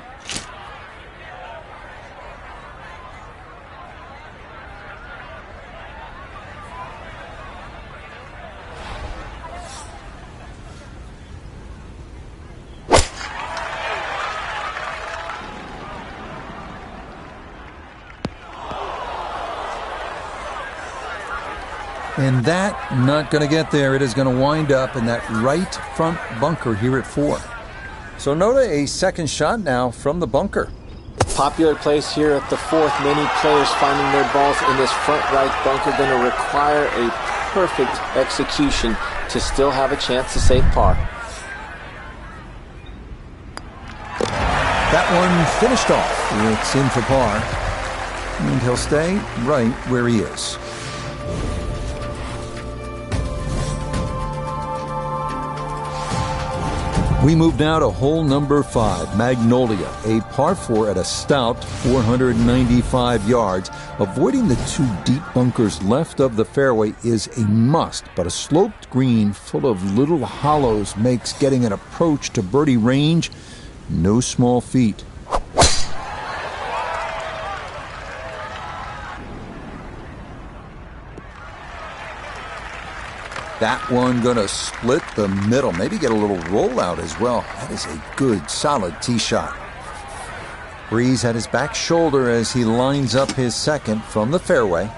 And that, not going to get there. It is going to wind up in that right front bunker here at 4. So Noda, a second shot now from the bunker. Popular place here at the 4th. Many players finding their balls in this front right bunker. Going to require a perfect execution to still have a chance to save par. That one finished off. It's in for par. And he'll stay right where he is. We move now to hole number 5, Magnolia, a par 4 at a stout 495 yards. Avoiding the 2 deep bunkers left of the fairway is a must, but a sloped green full of little hollows makes getting an approach to birdie range no small feat. That one going to split the middle, maybe get a little rollout as well. That is a good, solid tee shot. Breeze at his back shoulder as he lines up his second from the fairway.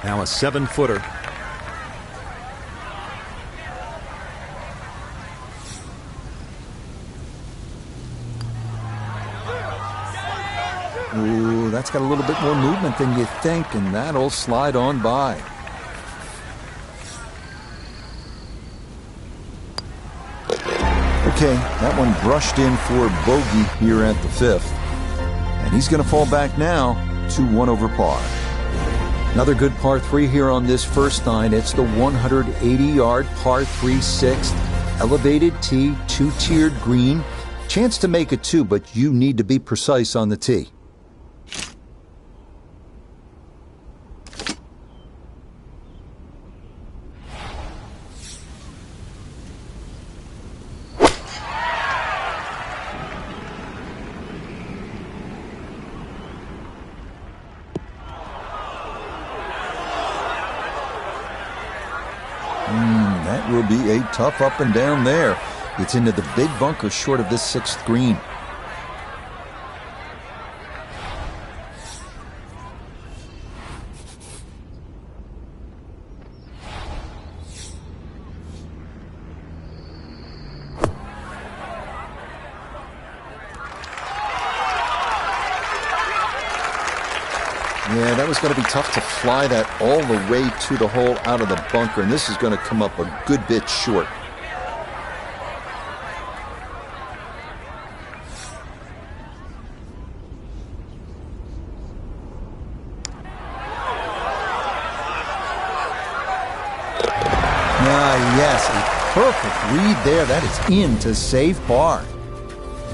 Now a 7-footer. Ooh, that's got a little bit more movement than you think, and that'll slide on by. Okay, that one brushed in for bogey here at the 5th. And he's going to fall back now to 1 over par. Another good par 3 here on this first 9. It's the 180-yard par 3 6th. Elevated tee, 2-tiered green. Chance to make it 2, but you need to be precise on the tee. That will be a tough up and down there. It's into the big bunker short of this 6th green. Yeah, that was going to be tough to fly that all the way to the hole out of the bunker, and this is going to come up a good bit short. Yes, a perfect read there. That is in to save par.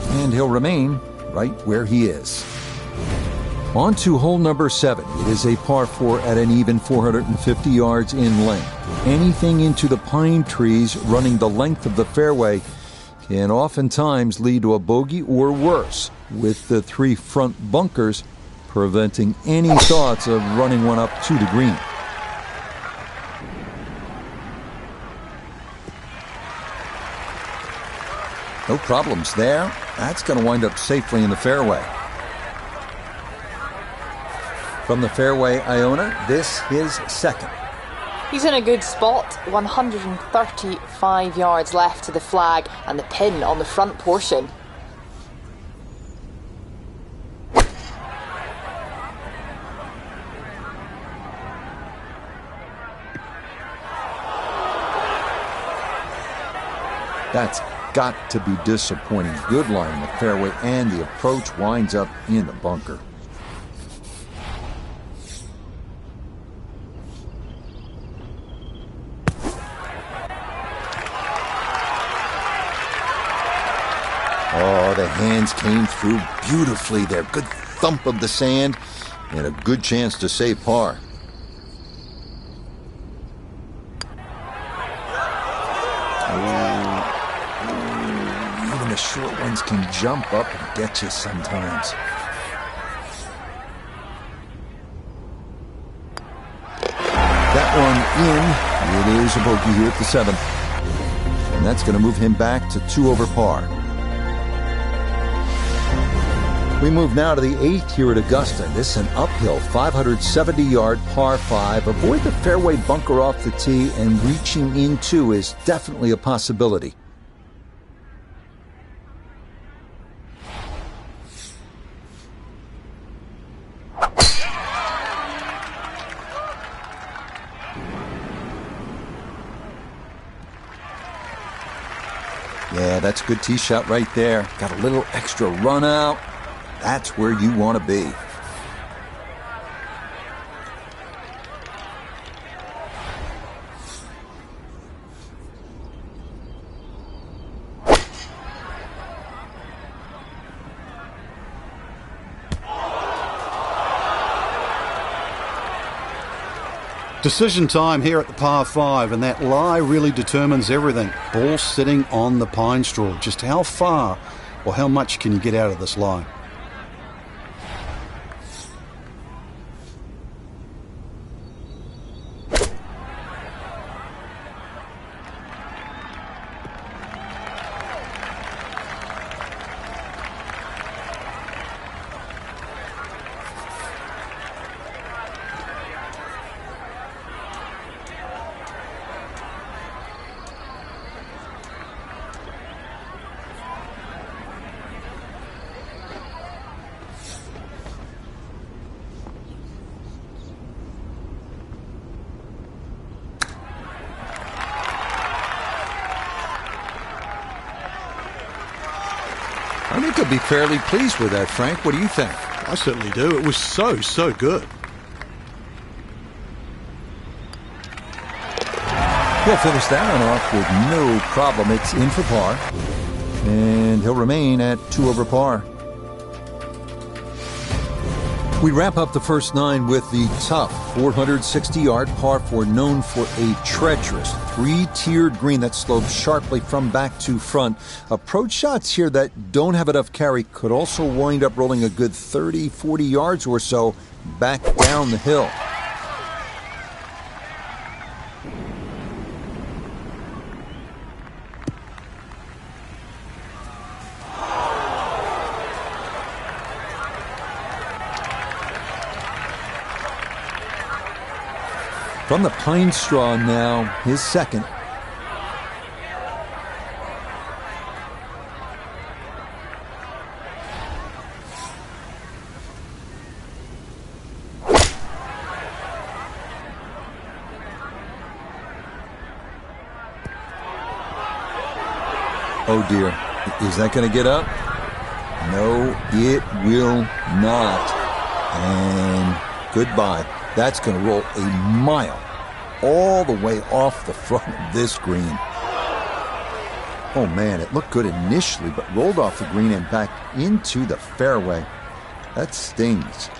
And he'll remain right where he is. On to hole number 7. It is a par 4 at an even 450 yards in length. Anything into the pine trees running the length of the fairway can oftentimes lead to a bogey or worse, with the 3 front bunkers preventing any thoughts of running one up to the green. No problems there. That's going to wind up safely in the fairway. From the fairway, Iona, this is second. He's in a good spot. 135 yards left to the flag and the pin on the front portion. That's got to be disappointing. Good line in the fairway, and the approach winds up in the bunker. Oh, the hands came through beautifully there. Good thump of the sand and a good chance to save par. Even the short ones can jump up and get you sometimes. That one in. It is a bogey here at the 7th. And that's going to move him back to 2 over par. We move now to the 8th here at Augusta. This is an uphill 570-yard par 5. Avoid the fairway bunker off the tee, and reaching into is definitely a possibility. Yeah, that's a good tee shot right there. Got a little extra run out. That's where you want to be. Decision time here at the par 5, and that lie really determines everything. Ball sitting on the pine straw. Just how far or how much can you get out of this lie? I think he'll be fairly pleased with that, Frank. What do you think? I certainly do. It was so good. He'll finish that one off with no problem. It's in for par. And he'll remain at 2 over par. We wrap up the first 9 with the tough 460-yard par 4, known for a treacherous 3-tiered green that slopes sharply from back to front. Approach shots here that don't have enough carry could also wind up rolling a good 30, 40 yards or so back down the hill. From the pine straw now, his second. Oh dear, is that going to get up? No, it will not. And goodbye. That's going to roll a mile all the way off the front of this green. Oh man, it looked good initially, but rolled off the green and back into the fairway. That stings.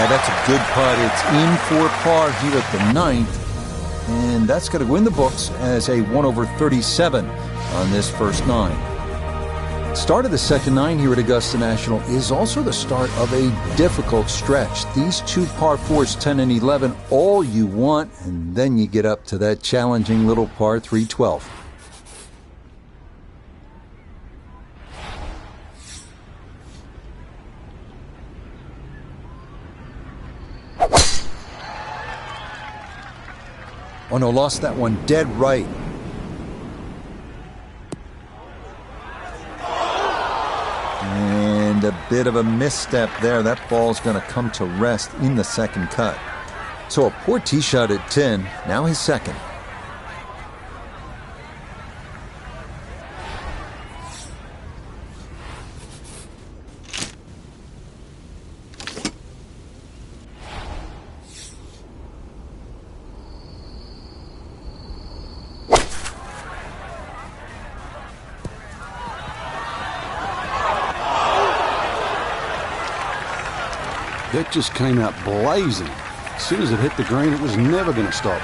That's a good putt. It's in for par here at the 9th. And that's going to win the books as a 1/37 on this first 9. Start of the second 9 here at Augusta National is also the start of a difficult stretch. These two par 4s, 10 and 11, all you want, and then you get up to that challenging little par 3, 12. Oh no, lost that one dead right. And a bit of a misstep there. That ball's going to come to rest in the second cut. So a poor tee shot at 10, now his second. That just came out blazing. As soon as it hit the green, it was never going to stop.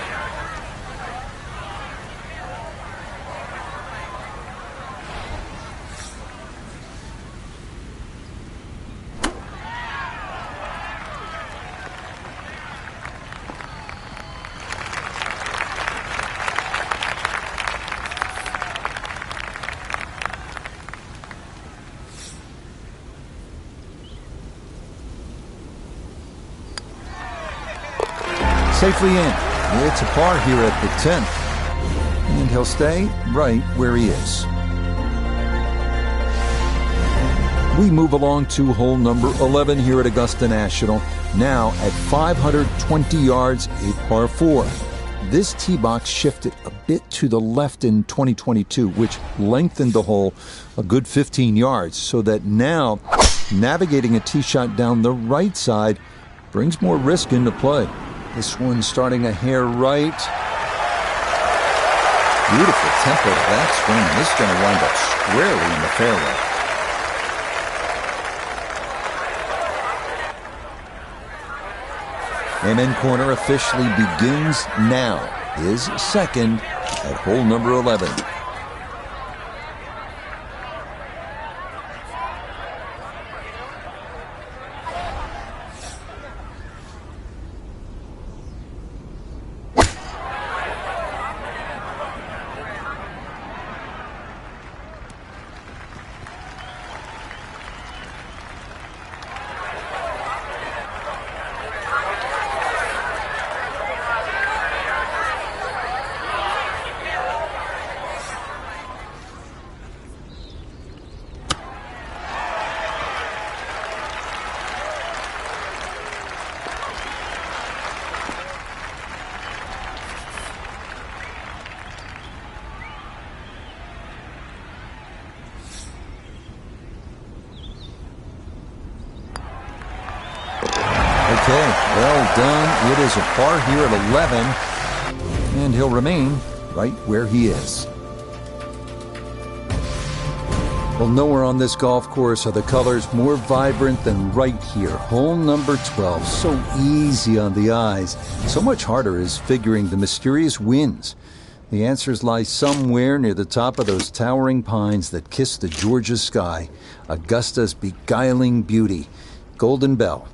Safely in. It's a par here at the 10th. And he'll stay right where he is. We move along to hole number 11 here at Augusta National. Now at 520 yards, a par 4. This tee box shifted a bit to the left in 2022, which lengthened the hole a good 15 yards, so that now navigating a tee shot down the right side brings more risk into play. This one starting a hair right. Beautiful tempo to that swing. This is going to wind up squarely in the fairway. Amen Corner officially begins now. His second at hole number 11. Okay, well done. It is a par here at 11, and he'll remain right where he is. Well, nowhere on this golf course are the colors more vibrant than right here. Hole number 12, so easy on the eyes. So much harder is figuring the mysterious winds. The answers lie somewhere near the top of those towering pines that kiss the Georgia sky. Augusta's beguiling beauty. golden bell.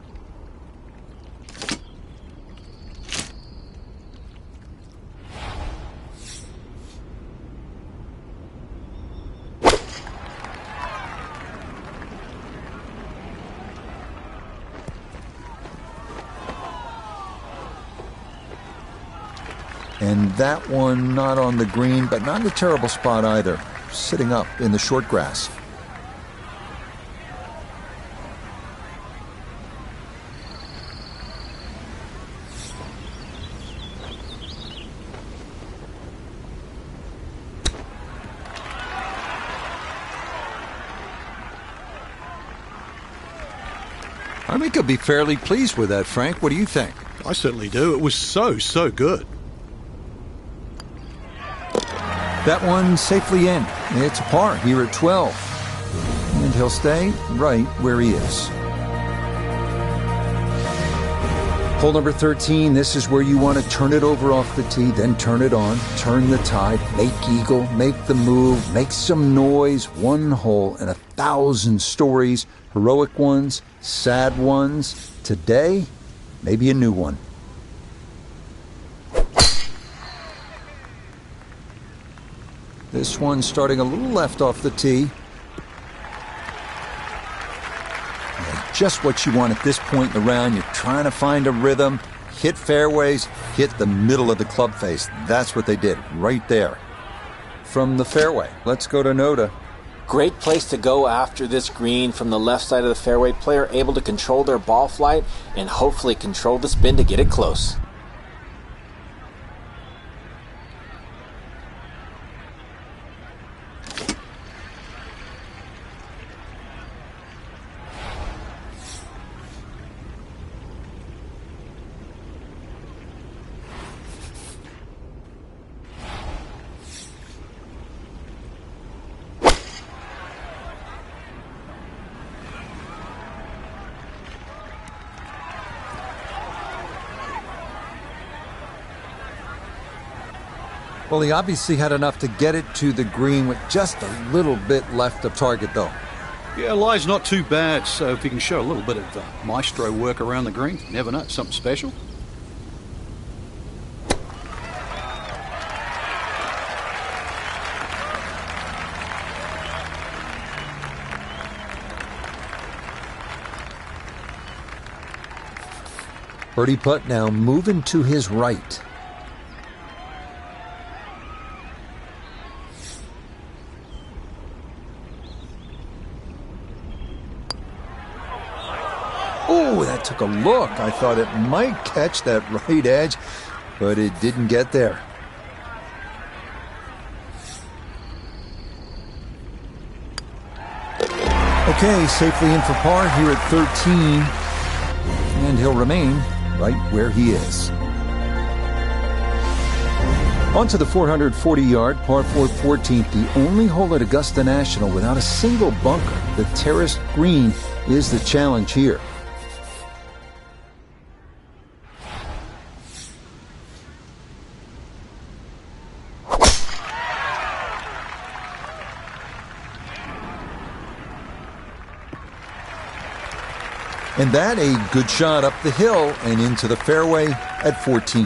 And that one not on the green, but not in a terrible spot either, sitting up in the short grass. I think he'll be fairly pleased with that, Frank. What do you think? I certainly do. It was so good. That one safely in. It's a par here at 12. And he'll stay right where he is. Hole number 13, this is where you want to turn it over off the tee, then turn it on, turn the tide, make eagle, make the move, make some noise. One hole and 1,000 stories, heroic ones, sad ones. Today, maybe a new one. This one starting a little left off the tee. Yeah, just what you want at this point in the round. You're trying to find a rhythm, hit fairways, hit the middle of the club face. That's what they did right there. From the fairway, let's go to Noda. Great place to go after this green from the left side of the fairway. Player able to control their ball flight and hopefully control the spin to get it close. Well, he obviously had enough to get it to the green with just a little bit left of target, though. Yeah, lie's not too bad, so if you can show a little bit of maestro work around the green, you never know, something special. Birdie putt now moving to his right. Oh, that took a look. I thought it might catch that right edge, but it didn't get there. Okay, safely in for par here at 13, and he'll remain right where he is. On to the 440-yard par 4 14th, the only hole at Augusta National without a single bunker. The terraced green is the challenge here. And that a good shot up the hill and into the fairway at 14.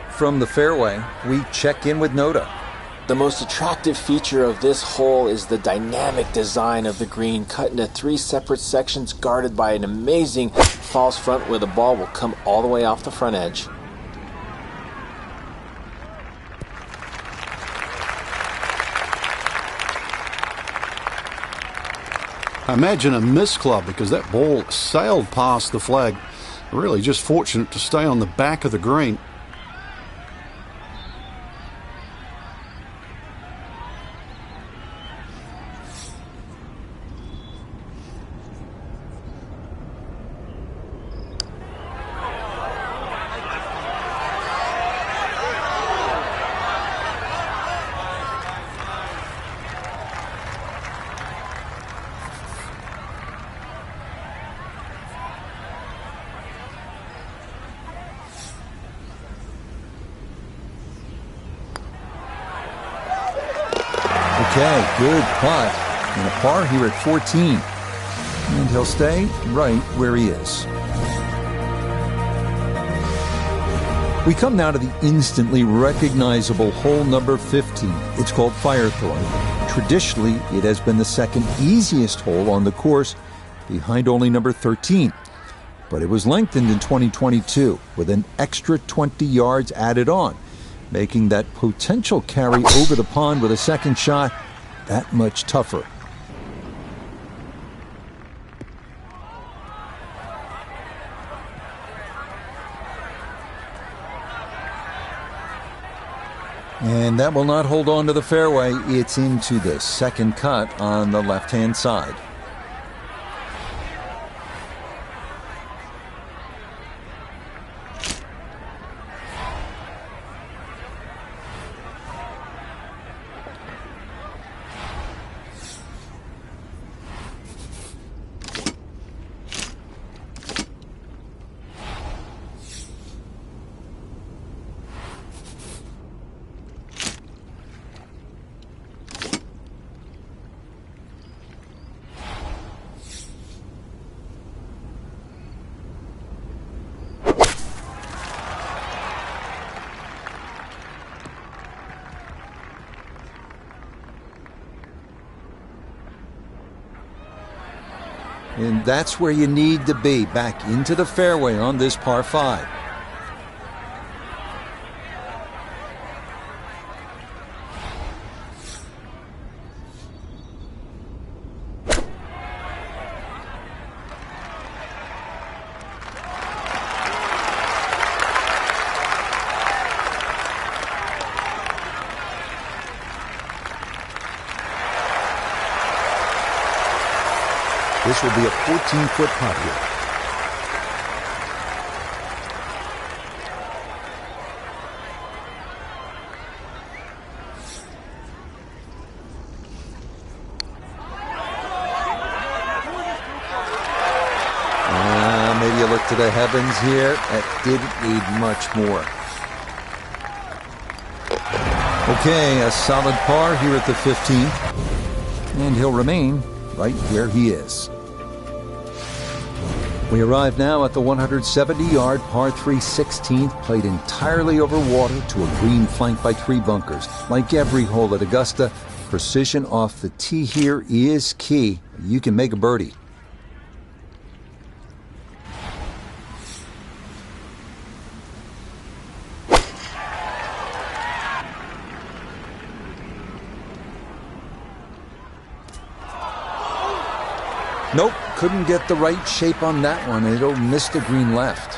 From the fairway, we check in with Noda. The most attractive feature of this hole is the dynamic design of the green, cut into 3 separate sections, guarded by an amazing false front where the ball will come all the way off the front edge. Imagine a miss club because that ball sailed past the flag. Really just fortunate to stay on the back of the green. Okay, good putt. and a par here at 14. And he'll stay right where he is. We come now to the instantly recognizable hole number 15. It's called Firethorn. Traditionally, it has been the second easiest hole on the course, behind only number 13. But it was lengthened in 2022 with an extra 20 yards added on, making that potential carry over the pond with a second shot that much tougher. And that will not hold on to the fairway. It's into the second cut on the left-hand side. And that's where you need to be, back into the fairway on this par 5. This will be a 14-foot putt here. Maybe you look to the heavens here. That didn't need much more. Okay, a solid par here at the 15th. And he'll remain right where he is. We arrive now at the 170-yard par 3 16th, played entirely over water to a green flanked by 3 bunkers. Like every hole at Augusta, precision off the tee here is key. You can make a birdie. Nope, couldn't get the right shape on that one. It'll miss the green left.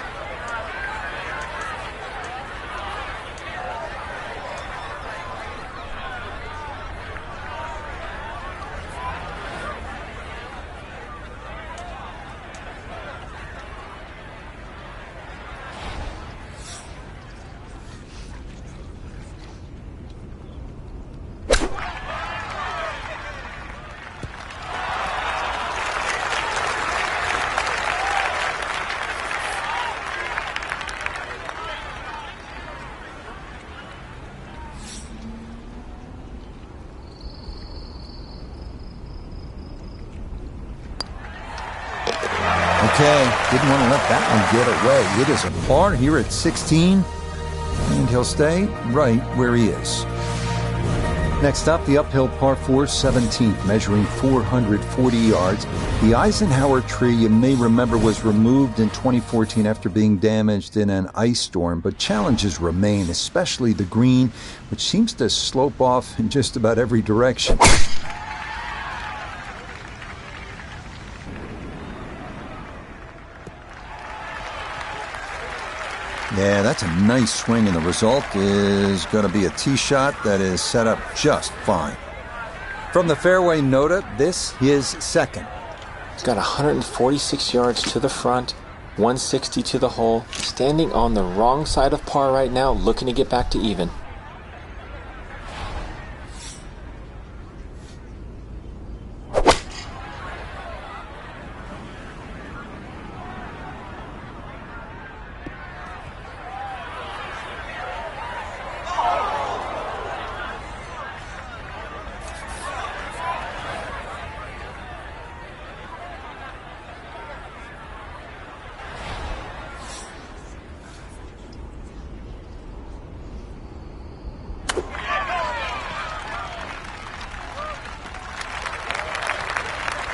Okay, didn't want to let that one get away. It is a par here at 16, and he'll stay right where he is. Next up, the uphill par 4 17th, measuring 440 yards. The Eisenhower tree, you may remember, was removed in 2014 after being damaged in an ice storm, but challenges remain, especially the green, which seems to slope off in just about every direction. Yeah, that's a nice swing, and the result is going to be a tee shot that is set up just fine. From the fairway nota, this is second. He's got 146 yards to the front, 160 to the hole, standing on the wrong side of par right now, looking to get back to even.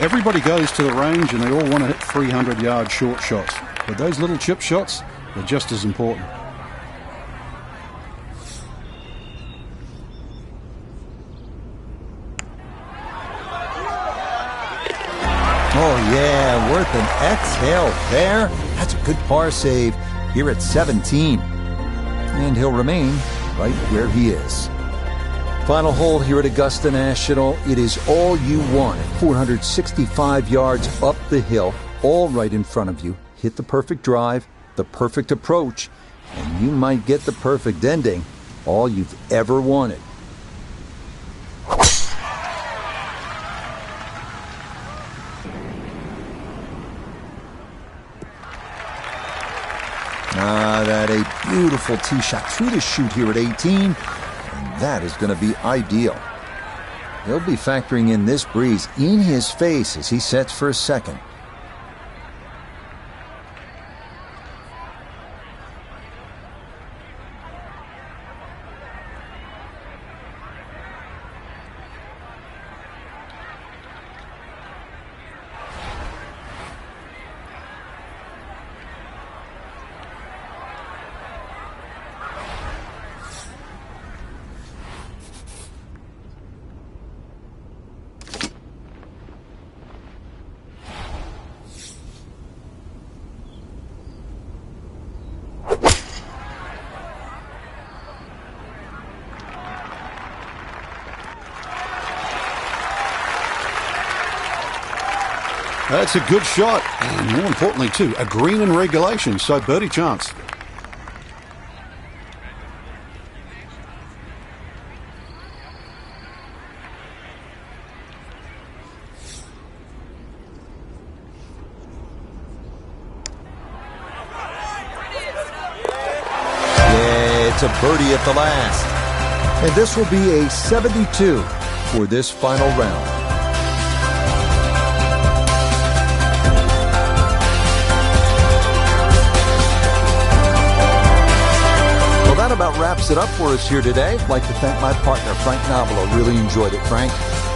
Everybody goes to the range and they all want to hit 300-yard short shots. But those little chip shots are just as important. Oh, yeah, worth an exhale there. That's a good par save here at 17. And he'll remain right where he is. Final hole here at Augusta National. It is all you want at 465 yards up the hill, all right in front of you. Hit the perfect drive, the perfect approach, and you might get the perfect ending, all you've ever wanted. That a beautiful tee shot through the chute here at 18, and that is going to be ideal. He'll be factoring in this breeze in his face as he sets for a second. That's a good shot, and more importantly too, a green in regulation, so birdie chance. Yeah, it's a birdie at the last. And this will be a 72 for this final round. That about wraps it up for us here today. I'd like to thank my partner, Frank Nobilo. Really enjoyed it, Frank.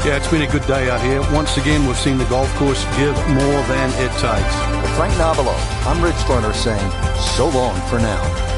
Yeah, it's been a good day out here. Once again, we've seen the golf course give more than it takes. Well, Frank Nobilo, I'm Rich Lerner saying so long for now.